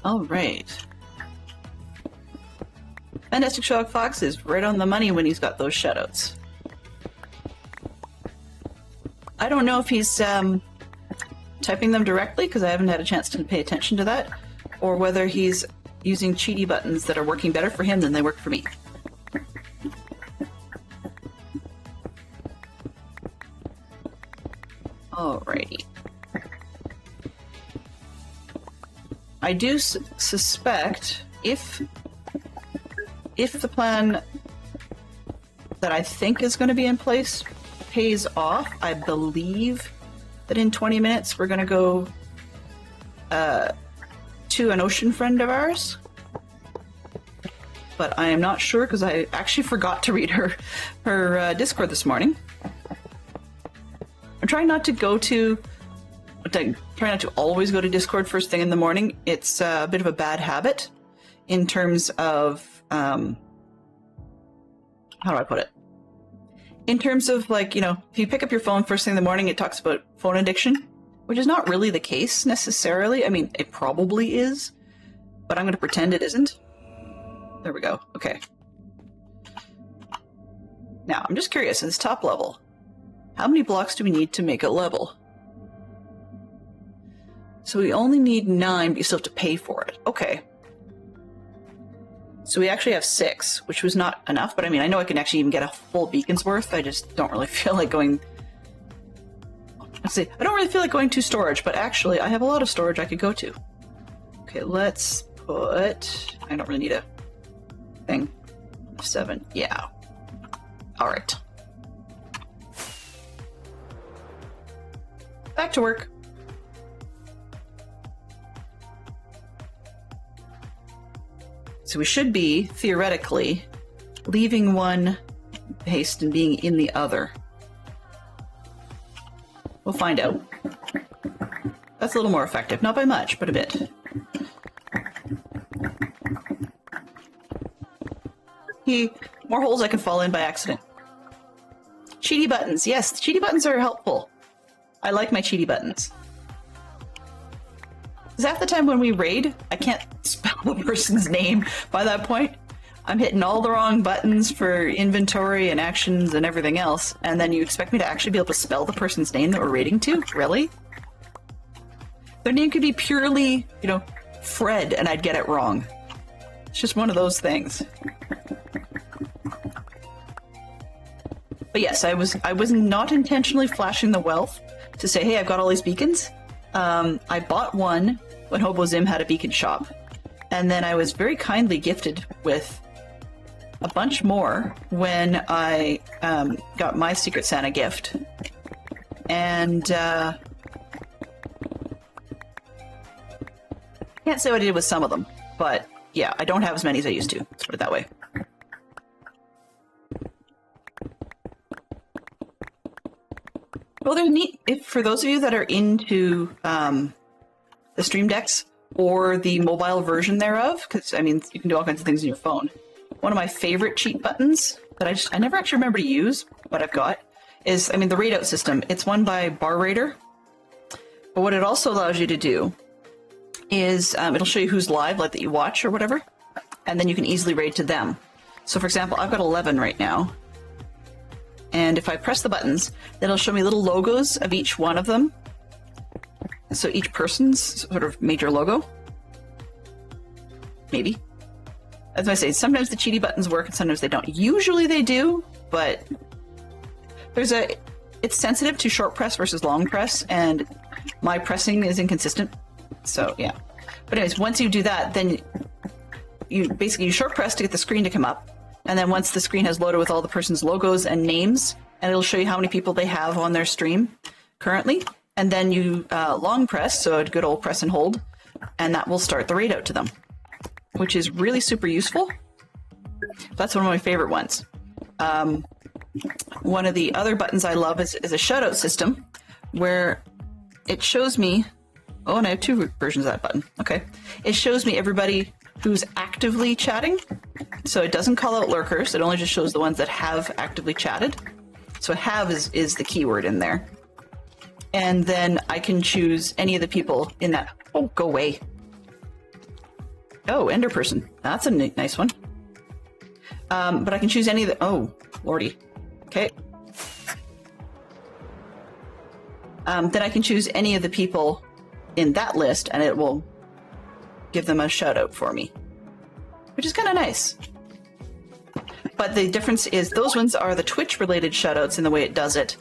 All right. Fantastic Sherlock Fox is right on the money when he's got those shoutouts. I don't know if he's typing them directly because I haven't had a chance to pay attention to that, or whether he's using cheaty buttons that are working better for him than they work for me. Alrighty. I do suspect if the plan that I think is going to be in place pays off, I believe that in 20 minutes we're going to go to an ocean friend of ours. But I am not sure because I actually forgot to read her Discord this morning. I'm trying not to go to... Try not to always go to Discord first thing in the morning. It's a bit of a bad habit in terms of, how do I put it? In terms of, like, you know, if you pick up your phone first thing in the morning, it talks about phone addiction, which is not really the case necessarily. I mean, it probably is, but I'm going to pretend it isn't. There we go. Okay. Now, I'm just curious, in this top level, how many blocks do we need to make a level? So we only need 9, but you still have to pay for it. Okay. So we actually have 6, which was not enough, but I mean, I know I can actually even get a full beacon's worth. I just don't really feel like going... Let's see. I don't really feel like going to storage, but actually I have a lot of storage I could go to. Okay, let's put... I don't really need a thing. 7. Yeah. All right. Back to work. So we should be, theoretically, leaving one haste and being in the other. We'll find out. That's a little more effective. Not by much, but a bit. More holes I can fall in by accident. Cheaty buttons. Yes, cheaty buttons are helpful. I like my cheaty buttons. Because half the time when we raid, I can't spell the person's name by that point. I'm hitting all the wrong buttons for inventory and actions and everything else, and then you expect me to actually be able to spell the person's name that we're raiding to? Really? Their name could be purely, you know, Fred, and I'd get it wrong. It's just one of those things. But yes, I was not intentionally flashing the wealth to say, hey, I've got all these beacons. I bought one when Hobo Zim had a beacon shop, and then I was very kindly gifted with a bunch more when I got my Secret Santa gift. And I can't say what I did with some of them, but yeah, I don't have as many as I used to. Let's put it that way. Well, they're neat. For those of you that are into the Stream Decks or the mobile version thereof, because I mean, you can do all kinds of things on your phone. One of my favorite cheat buttons that I never actually remember to use, but I've got, is, I mean, the raid out system. It's one by Bar Raider. But what it also allows you to do is it'll show you who's live, like that you watch or whatever, and then you can easily raid to them. So for example, I've got 11 right now. And if I press the buttons, then it'll show me little logos of each one of them. So each person's sort of major logo. Maybe. As I say, sometimes the cheaty buttons work and sometimes they don't. Usually they do, but it's sensitive to short press versus long press, and my pressing is inconsistent. So yeah. But anyways, once you do that, then you short press to get the screen to come up. And then once the screen has loaded with all the person's logos and names, and it'll show you how many people they have on their stream currently. And then you long press, so a good old press and hold, and that will start the raid out to them, which is really super useful. That's one of my favorite ones. One of the other buttons I love is a shoutout system, where it shows me, oh, and I have 2 versions of that button. Okay. It shows me everybody who's actively chatting. So it doesn't call out lurkers. It only just shows the ones that have actively chatted. So have is the keyword in there. And then I can choose any of the people in that. Oh, go away. Oh, Ender Person. That's a nice one. But I can choose any of the... Oh, lordy. Okay. Then I can choose any of the people in that list, and it will give them a shout out for me, which is kind of nice. But the difference is those ones are the Twitch related shoutouts in the way it does it,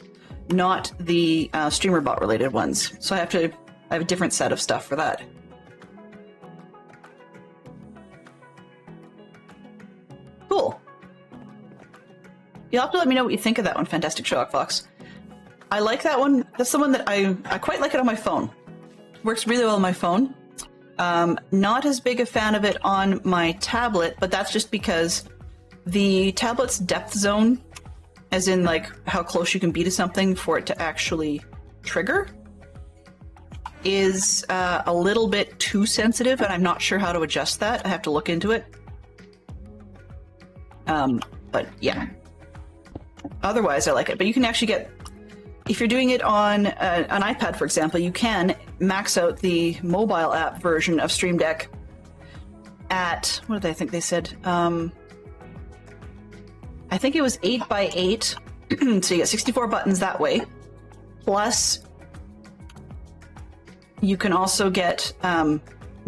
not the streamer bot related ones. So I have a different set of stuff for that. Cool. You'll have to let me know what you think of that one, Fantastic Sherlock Fox. I like that one. That's the one that I quite like it on my phone. Works really well on my phone. Not as big a fan of it on my tablet, but that's just because the tablet's depth zone, as in like how close you can be to something for it to actually trigger, is a little bit too sensitive, and I'm not sure how to adjust that. I have to look into it. But yeah. Otherwise, I like it. But you can actually get... If you're doing it on an iPad, for example, you can max out the mobile app version of Stream Deck at, what did I think they said? I think it was 8x8, so you get 64 buttons that way, plus You can also get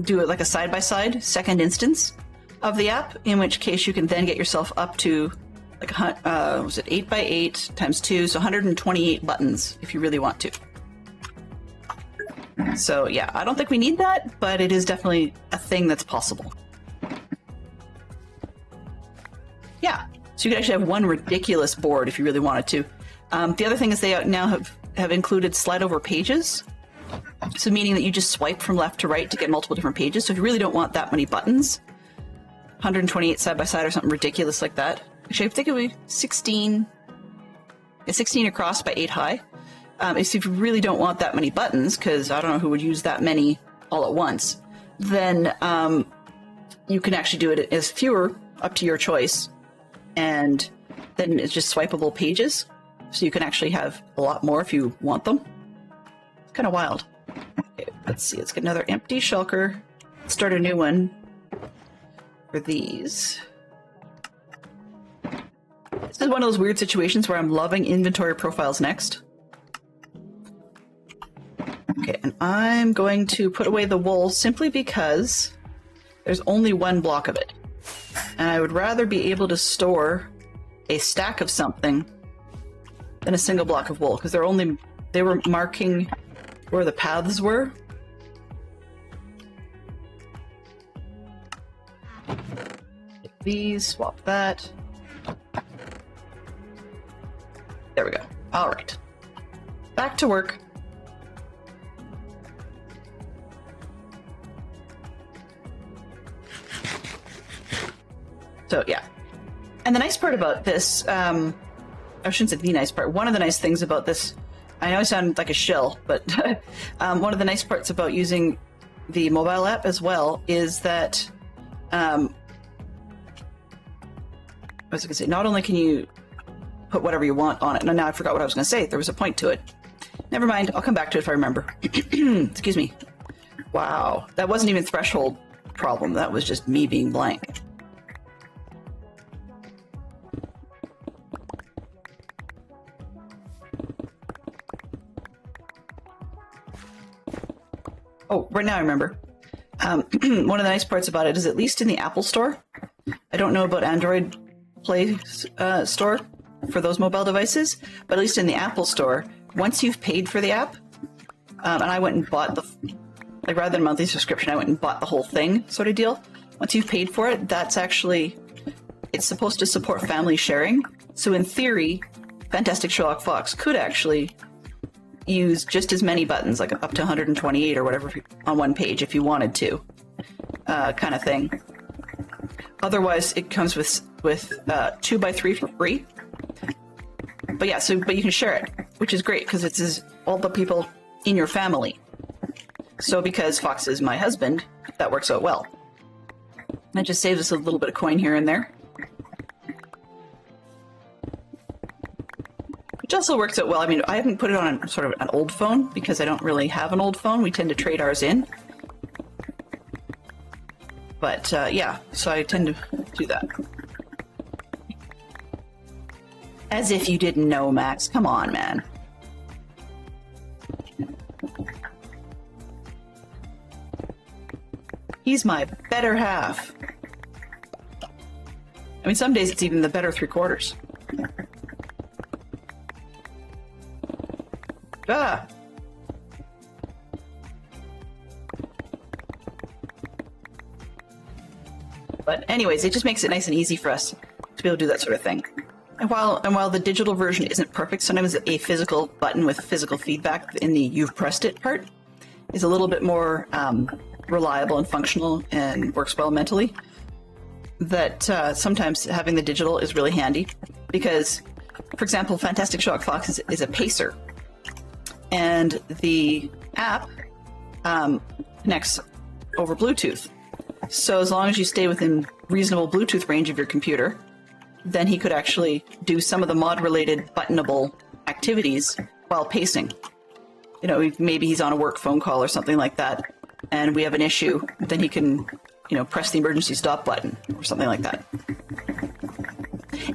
do it like a side-by-side second instance of the app, in which case you can then get yourself up to like was it 8x8 times 2, so 128 buttons if you really want to. So yeah, I don't think we need that, but it is definitely a thing that's possible. Yeah, so you could actually have one ridiculous board if you really wanted to. The other thing is they now have included slide over pages. So meaning that you just swipe from left to right to get multiple different pages. So if you really don't want that many buttons, 128 side by side or something ridiculous like that. Actually, I think it would be 16 across by 8 high. If you really don't want that many buttons, because I don't know who would use that many all at once, then you can actually do it as fewer, up to your choice, and then it's just swipeable pages. So you can actually have a lot more if you want them. It's kind of wild. Okay, let's see, let's get another empty shulker. Start a new one for these. This is one of those weird situations where I'm loving inventory profiles next. Okay, and I'm going to put away the wool simply because there's only one block of it. And I would rather be able to store a stack of something than a single block of wool, because they were marking where the paths were. Get these, swap that. There we go. All right. Back to work. So yeah. And the nice part about this, I shouldn't say the nice part, one of the nice things about this, I know I sound like a shill, but one of the nice parts about using the mobile app as well is that, I was going to say, not only can you put whatever you want on it, now I forgot what I was going to say, there was a point to it. Never mind, I'll come back to it if I remember. Excuse me. Wow, that wasn't even threshold problem, that was just me being blank. Oh, right now I remember. One of the nice parts about it is, at least in the Apple Store, I don't know about Android Play Store for those mobile devices, but at least in the Apple Store, once you've paid for the app, and I went and bought like rather than a monthly subscription, I went and bought the whole thing sort of deal. Once you've paid for it, it's supposed to support family sharing. So in theory, Fantastic Sherlock Fox could actually use just as many buttons, like up to 128 or whatever on one page if you wanted to, kind of thing. Otherwise, it comes with 2x3 for free. But yeah, but you can share it, which is great because it's all the people in your family. So because Fox is my husband, that works out well. That just saves us a little bit of coin here and there. Which also works out well. I mean, I haven't put it on sort of an old phone because I don't really have an old phone. We tend to trade ours in. But yeah, so I tend to do that. As if you didn't know, Max. Come on, man. He's my better half. I mean, some days it's even the better 3/4. Ah! But anyways, it just makes it nice and easy for us to be able to do that sort of thing. And while the digital version isn't perfect, sometimes a physical button with physical feedback in the "you've pressed it" part is a little bit more reliable and functional and works well mentally. That sometimes having the digital is really handy because, for example, Fantastic Sherlock Fox is a pacer. And the app connects over Bluetooth. So as long as you stay within reasonable Bluetooth range of your computer, then he could actually do some of the mod-related buttonable activities while pacing. You know, maybe he's on a work phone call or something like that, and we have an issue, then he can, you know, press the emergency stop button or something like that.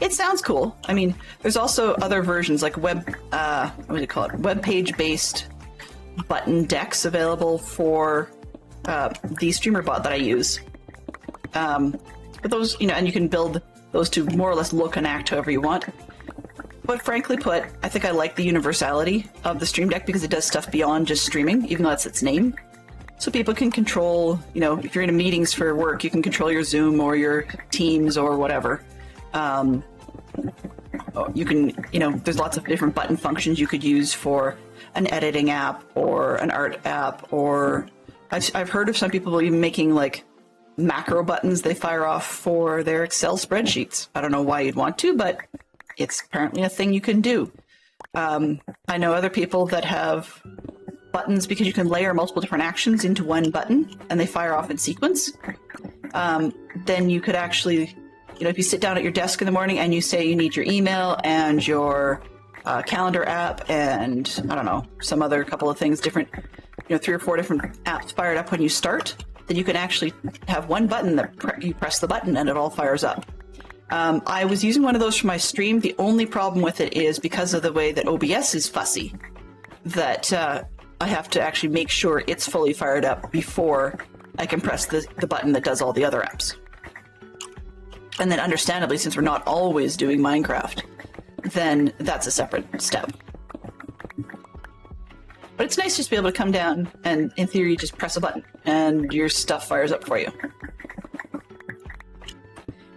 It sounds cool. I mean, there's also other versions like web page based button decks available for the streamer bot that I use. But those, and you can build those to more or less look and act however you want. But frankly put, I think I like the universality of the Stream Deck because it does stuff beyond just streaming, even though that's its name. So people can control, if you're in meetings for work, you can control your Zoom or your Teams or whatever. You can, there's lots of different button functions you could use for an editing app or an art app, or I've heard of some people even making like macro buttons they fire off for their Excel spreadsheets. I don't know why you'd want to, but it's apparently a thing you can do. I know other people that have buttons because you can layer multiple different actions into one button and they fire off in sequence. Then you could actually, if you sit down at your desk in the morning and you say you need your email and your calendar app and, I don't know, some other couple of things, different, 3 or 4 different apps fired up when you start, then you can actually have one button that you press the button and it all fires up. I was using one of those for my stream. The only problem with it is because of the way that OBS is fussy, that I have to actually make sure it's fully fired up before I can press the button that does all the other apps. And then understandably, since we're not always doing Minecraft, then that's a separate step. But it's nice just to be able to come down and, in theory, just press a button and your stuff fires up for you.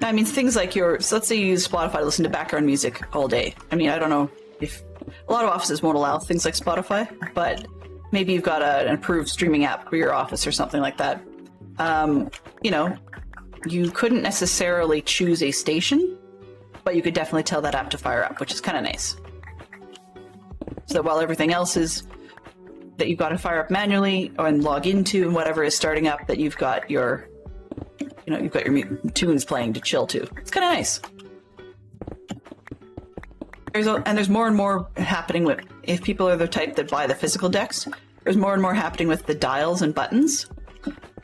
Now, I mean, things like so let's say you use Spotify to listen to background music all day. I mean, I don't know if a lot of offices won't allow things like Spotify, but maybe you've got an approved streaming app for your office or something like that. You couldn't necessarily choose a station, but you could definitely tell that app to fire up, which is kind of nice. So that while everything else is that you've got to fire up manually and log into and whatever is starting up, that you've got your tunes playing to chill to. It's kind of nice. There's more and more happening with, if people are the type that buy the physical decks, there's more and more happening with the dials and buttons.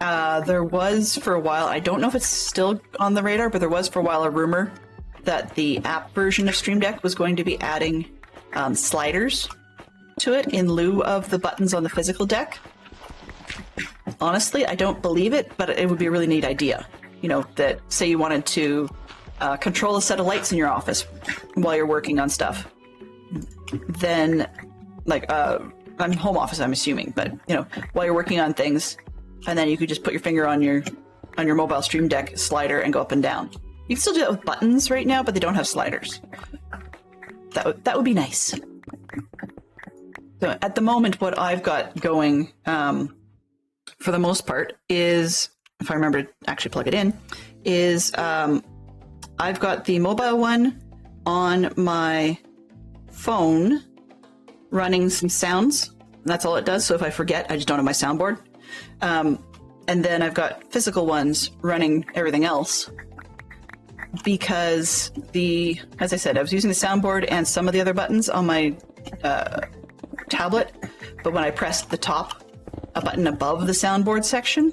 There was for a while, I don't know if it's still on the radar, but there was for a while a rumor that the app version of Stream Deck was going to be adding sliders to it in lieu of the buttons on the physical deck. Honestly, I don't believe it, but it would be a really neat idea. That say you wanted to control a set of lights in your office while you're working on stuff. Then, I'm home office, I'm assuming, but while you're working on things, and then you could just put your finger on your mobile Stream Deck slider and go up and down. You can still do that with buttons right now, but they don't have sliders. That would be nice. So at the moment, what I've got going, for the most part, is, if I remember to actually plug it in, is I've got the mobile one on my phone running some sounds. That's all it does. So if I forget, I just don't have my soundboard. And then I've got physical ones running everything else. Because as I said, I was using the soundboard and some of the other buttons on my tablet, but when I pressed a button above the soundboard section,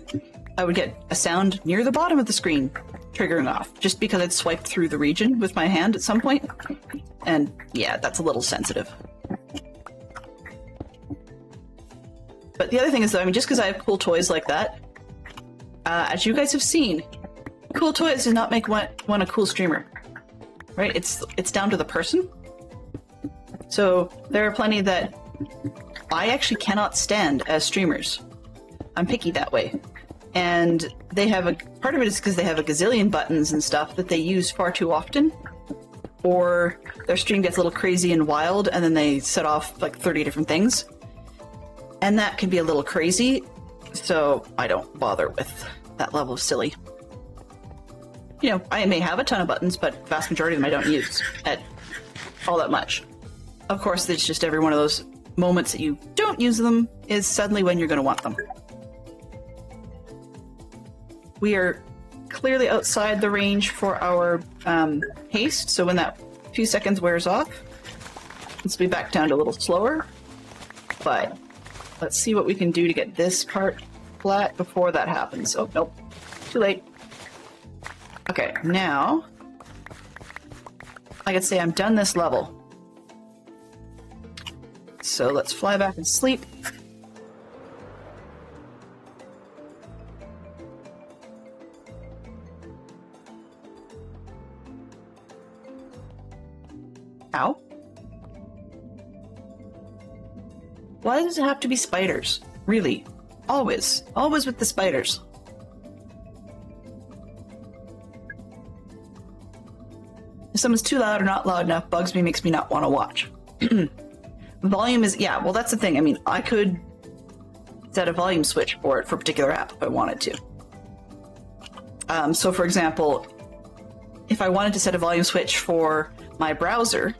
I would get a sound near the bottom of the screen triggering off, just because I'd swiped through the region with my hand at some point. And yeah, that's a little sensitive. But the other thing is that, just because I have cool toys like that, as you guys have seen, cool toys does not make one a cool streamer, right? It's down to the person. So there are plenty that I actually cannot stand as streamers. I'm picky that way. And part of it is because they have a gazillion buttons and stuff that they use far too often, or their stream gets a little crazy and wild and then they set off like 30 different things. And that can be a little crazy, so I don't bother with that level of silly. I may have a ton of buttons, but the vast majority of them I don't use at all that much. Of course, it's just every one of those moments that you don't use them is suddenly when you're going to want them. We are clearly outside the range for our haste, so when that few seconds wears off, let's be back down to a little slower. But let's see what we can do to get this part flat before that happens. Oh, nope. Too late. Okay, now I could say I'm done this level. So let's fly back and sleep. Why does it have to be spiders? Really? Always. Always with the spiders. If someone's too loud or not loud enough, bugs me, makes me not want to watch. Volume is, yeah, well, that's the thing. I mean, I could set a volume switch for it for a particular app if I wanted to. So, for example, if I wanted to set a volume switch for my browser,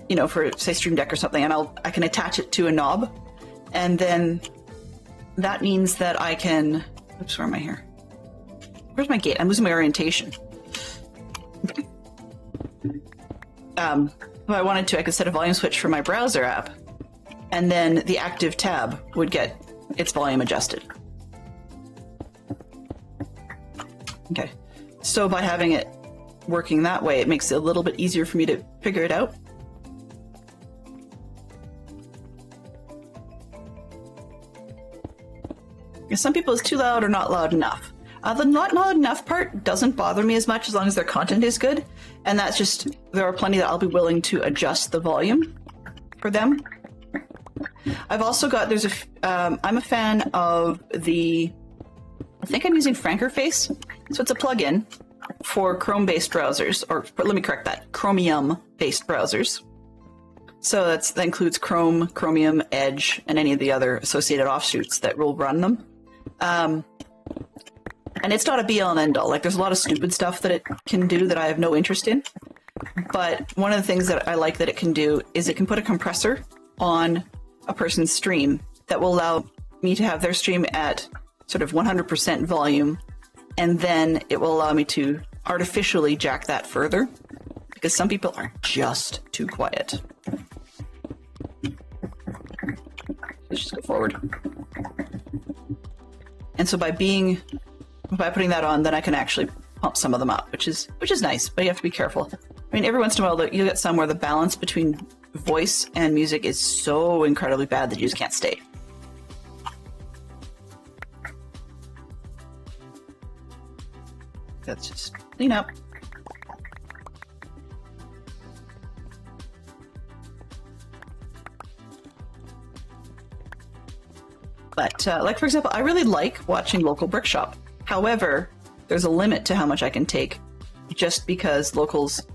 you know, for, say, Stream Deck or something, and I can attach it to a knob, and then that means that I can... Oops, where am I here? Where's my gate? I'm losing my orientation. If I wanted to, I could set a volume switch for my browser app, and then the active tab would get its volume adjusted. Okay, so by having it working that way, it makes it a little bit easier for me to figure it out. Because some people, it's too loud or not loud enough. The not loud enough part doesn't bother me as much as long as their content is good. And that's just, there are plenty that I'll be willing to adjust the volume for them. I've also got, I'm a fan of I think I'm using Frankerface. So it's a plugin for Chrome-based browsers, or let me correct that, Chromium-based browsers. So that includes Chrome, Chromium, Edge, and any of the other associated offshoots that will run them. And it's not a be-all and end-all. Like, there's a lot of stupid stuff that it can do that I have no interest in. But one of the things that I like that it can do is it can put a compressor on a person's stream that will allow me to have their stream at sort of 100% volume, and then it will allow me to artificially jack that further, because some people are just too quiet. Let's just go forward. And so by putting that on, then I can actually pump some of them up, which is nice, but you have to be careful. I mean, every once in a while, you'll get some where the balance between voice and music is so incredibly bad that you just can't stay. Let's just clean up. But, like, for example, I really like watching Local Brickshop. However, there's a limit to how much I can take, just because Local's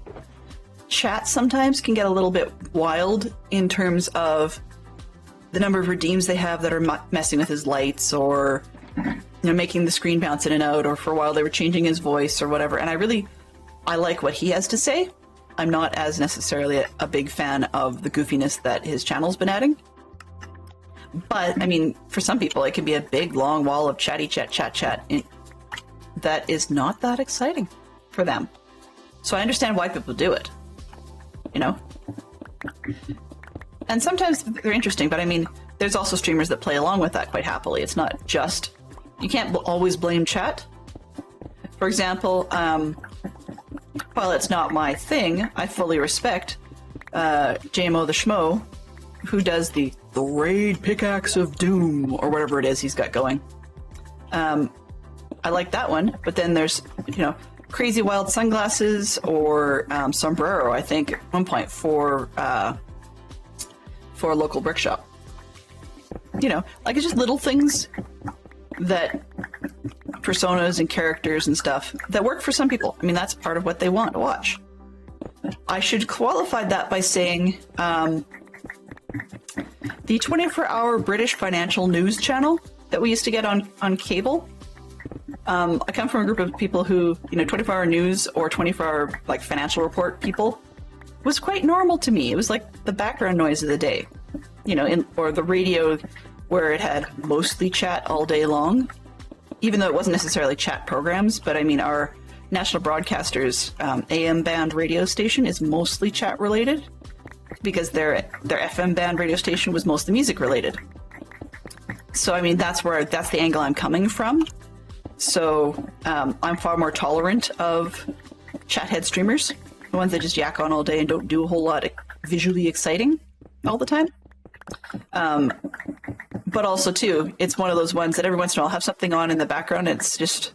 chat sometimes can get a little bit wild in terms of the number of redeems they have that are messing with his lights, or, you know, making the screen bounce in and out, or for a while they were changing his voice or whatever. And I like what he has to say. I'm not as necessarily a big fan of the goofiness that his channel's been adding. But, I mean, for some people, it can be a big, long wall of chatty chat. That is not that exciting for them. So I understand why people do it, you know? And sometimes they're interesting, but I mean, there's also streamers that play along with that quite happily. It's not just, you can't always blame chat. For example, while it's not my thing, I fully respect JMO the Schmo, who does the Raid Pickaxe of Doom, or whatever it is he's got going. I like that one, but then there's, you know, Crazy Wild Sunglasses, or Sombrero, I think, at one point for Local Brickshop. You know, like, it's just little things that personas and characters and stuff that work for some people. I mean, that's part of what they want to watch. I should qualify that by saying the 24-hour British financial news channel that we used to get on cable. I come from a group of people who, you know, 24-hour news or 24-hour like financial report people was quite normal to me. It was like the background noise of the day, you know, or the radio where it had mostly chat all day long, even though it wasn't necessarily chat programs. But I mean, our national broadcaster's AM band radio station is mostly chat related, because their FM band radio station was mostly music related. So I mean, that's the angle I'm coming from. So I'm far more tolerant of chathead streamers, the ones that just yak on all day and don't do a whole lot of visually exciting all the time. But also too, it's one of those ones that every once in a while I'll have something on in the background. It's just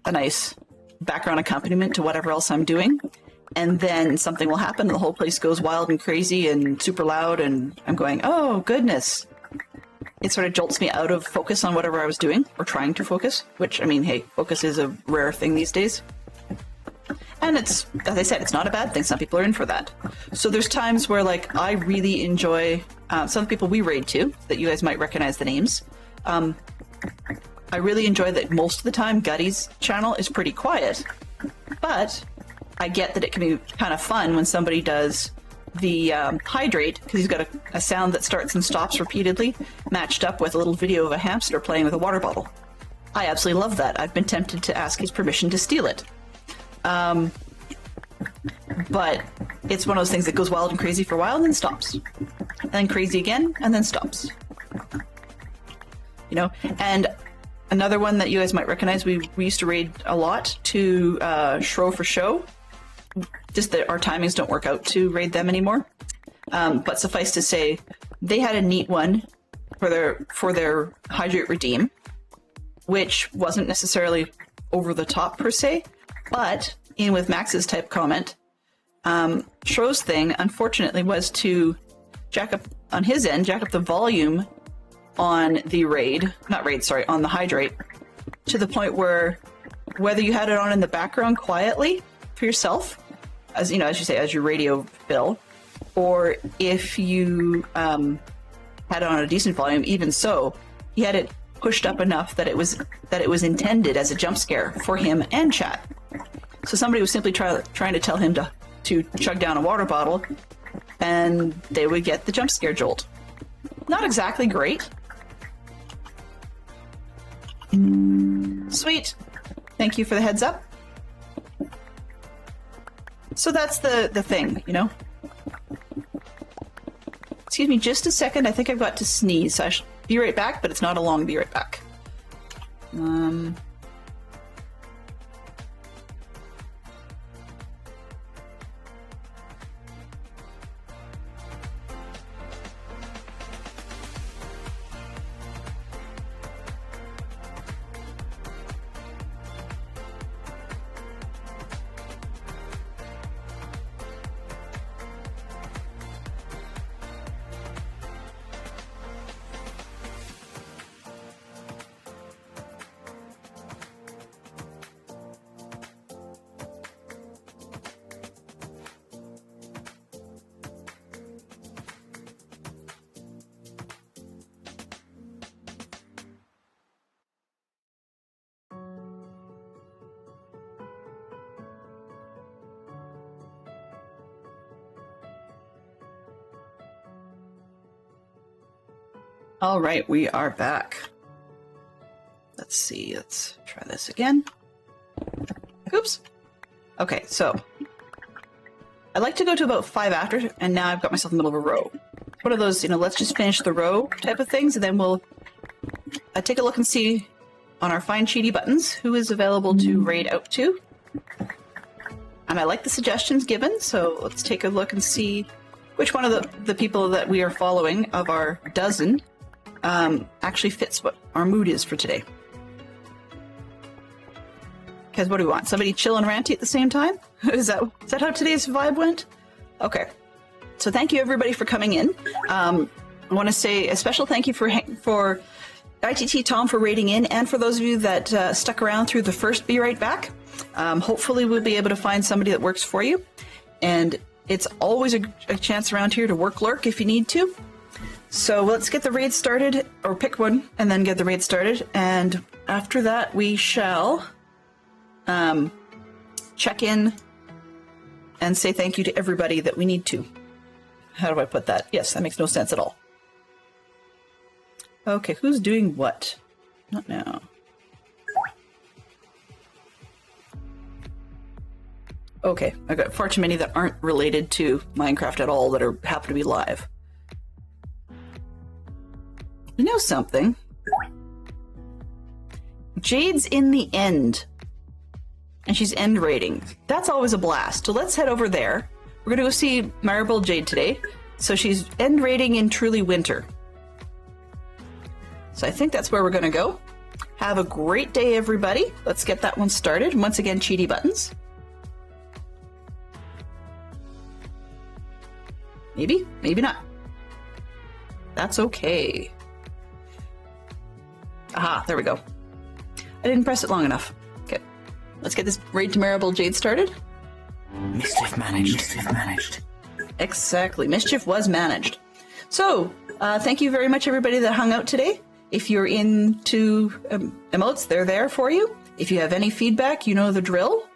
a nice background accompaniment to whatever else I'm doing. and then something will happen and the whole place goes wild and crazy and super loud, and I'm going, oh goodness. It sort of jolts me out of focus on whatever I was doing, or trying to focus, which, I mean, hey, focus is a rare thing these days. And it's, as I said, it's not a bad thing. Some people are in for that. So there's times where, like, I really enjoy some of the people we raid to, that you guys might recognize the names. I really enjoy that most of the time Gutty's channel is pretty quiet, but I get that it can be kind of fun when somebody does the hydrate, because he's got a sound that starts and stops repeatedly, matched up with a little video of a hamster playing with a water bottle. I absolutely love that. I've been tempted to ask his permission to steal it. But it's one of those things that goes wild and crazy for a while and then stops. And then crazy again, and then stops. You know? And another one that you guys might recognize, we used to raid a lot to Shro for Show. Just that our timings don't work out to raid them anymore. But suffice to say, they had a neat one for their Hydrate Redeem, which wasn't necessarily over the top per se, but in with Max's type comment, Shro's thing, unfortunately, was to jack up the volume on the on the Hydrate, to the point where whether you had it on in the background quietly for yourself, as you know, as you say, as your radio fill, or if you had it on a decent volume, even so, he had it pushed up enough that it was intended as a jump scare for him and chat. So somebody was simply trying to tell him to chug down a water bottle, and they would get the jump scare jolt. Not exactly great. Sweet. Thank you for the heads up. So that's the thing, you know? Excuse me just a second. I think I've got to sneeze. So I should be right back, but it's not a long be right back. All right, we are back. Let's see, let's try this again. Oops. Okay, so I like to go to about 5 after, and now I've got myself in the middle of a row. One of those, you know, let's just finish the row type of things, and then we'll take a look and see on our fine cheaty buttons who is available to raid out to. And I like the suggestions given, so let's take a look and see which one of the people that we are following of our dozen actually fits what our mood is for today. Because what do we want? Somebody chill and ranty at the same time? Is that how today's vibe went? Okay. So thank you everybody for coming in. I want to say a special thank you for ITT Tom for raiding in, and for those of you that stuck around through the first Be Right Back. Hopefully we'll be able to find somebody that works for you. And it's always a chance around here to work lurk if you need to. So let's get the raid started, or pick one and then get the raid started. And after that we shall check in and say thank you to everybody that we need to. How do I put that? Yes, that makes no sense at all. Okay, who's doing what? Not now. Okay, I've got far too many that aren't related to Minecraft at all that happen to be live. You know something? Jade's in the end. And she's end raiding. That's always a blast. So let's head over there. We're going to go see Maribel Jade today. So she's end raiding in Truly Winter. So I think that's where we're going to go. Have a great day, everybody. Let's get that one started. And once again, cheaty buttons. Maybe, maybe not. That's okay. Aha, there we go. I didn't press it long enough. Okay, let's get this Raid to Maribel Jade started. Mischief managed. Mischief managed. Exactly, Mischief was managed. So, thank you very much everybody that hung out today. If you're into emotes, they're there for you. If you have any feedback, you know the drill.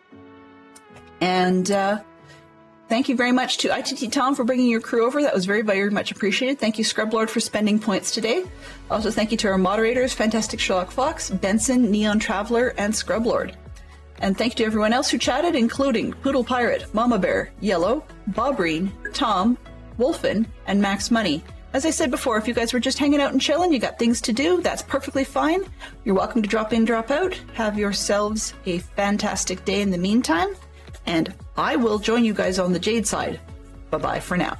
And thank you very much to ITT Tom for bringing your crew over. That was very, very much appreciated. Thank you, Scrublord, for spending points today. Also, thank you to our moderators, Fantastic Sherlock Fox, Benson, Neon Traveler, and Scrublord. And thank you to everyone else who chatted, including Poodle Pirate, Mama Bear, Yellow, Bobreen, Tom, Wolfen, and Max Money. As I said before, if you guys were just hanging out and chilling, you got things to do, that's perfectly fine. You're welcome to drop in, drop out. Have yourselves a fantastic day in the meantime. And I will join you guys on the Jade side. Bye-bye for now.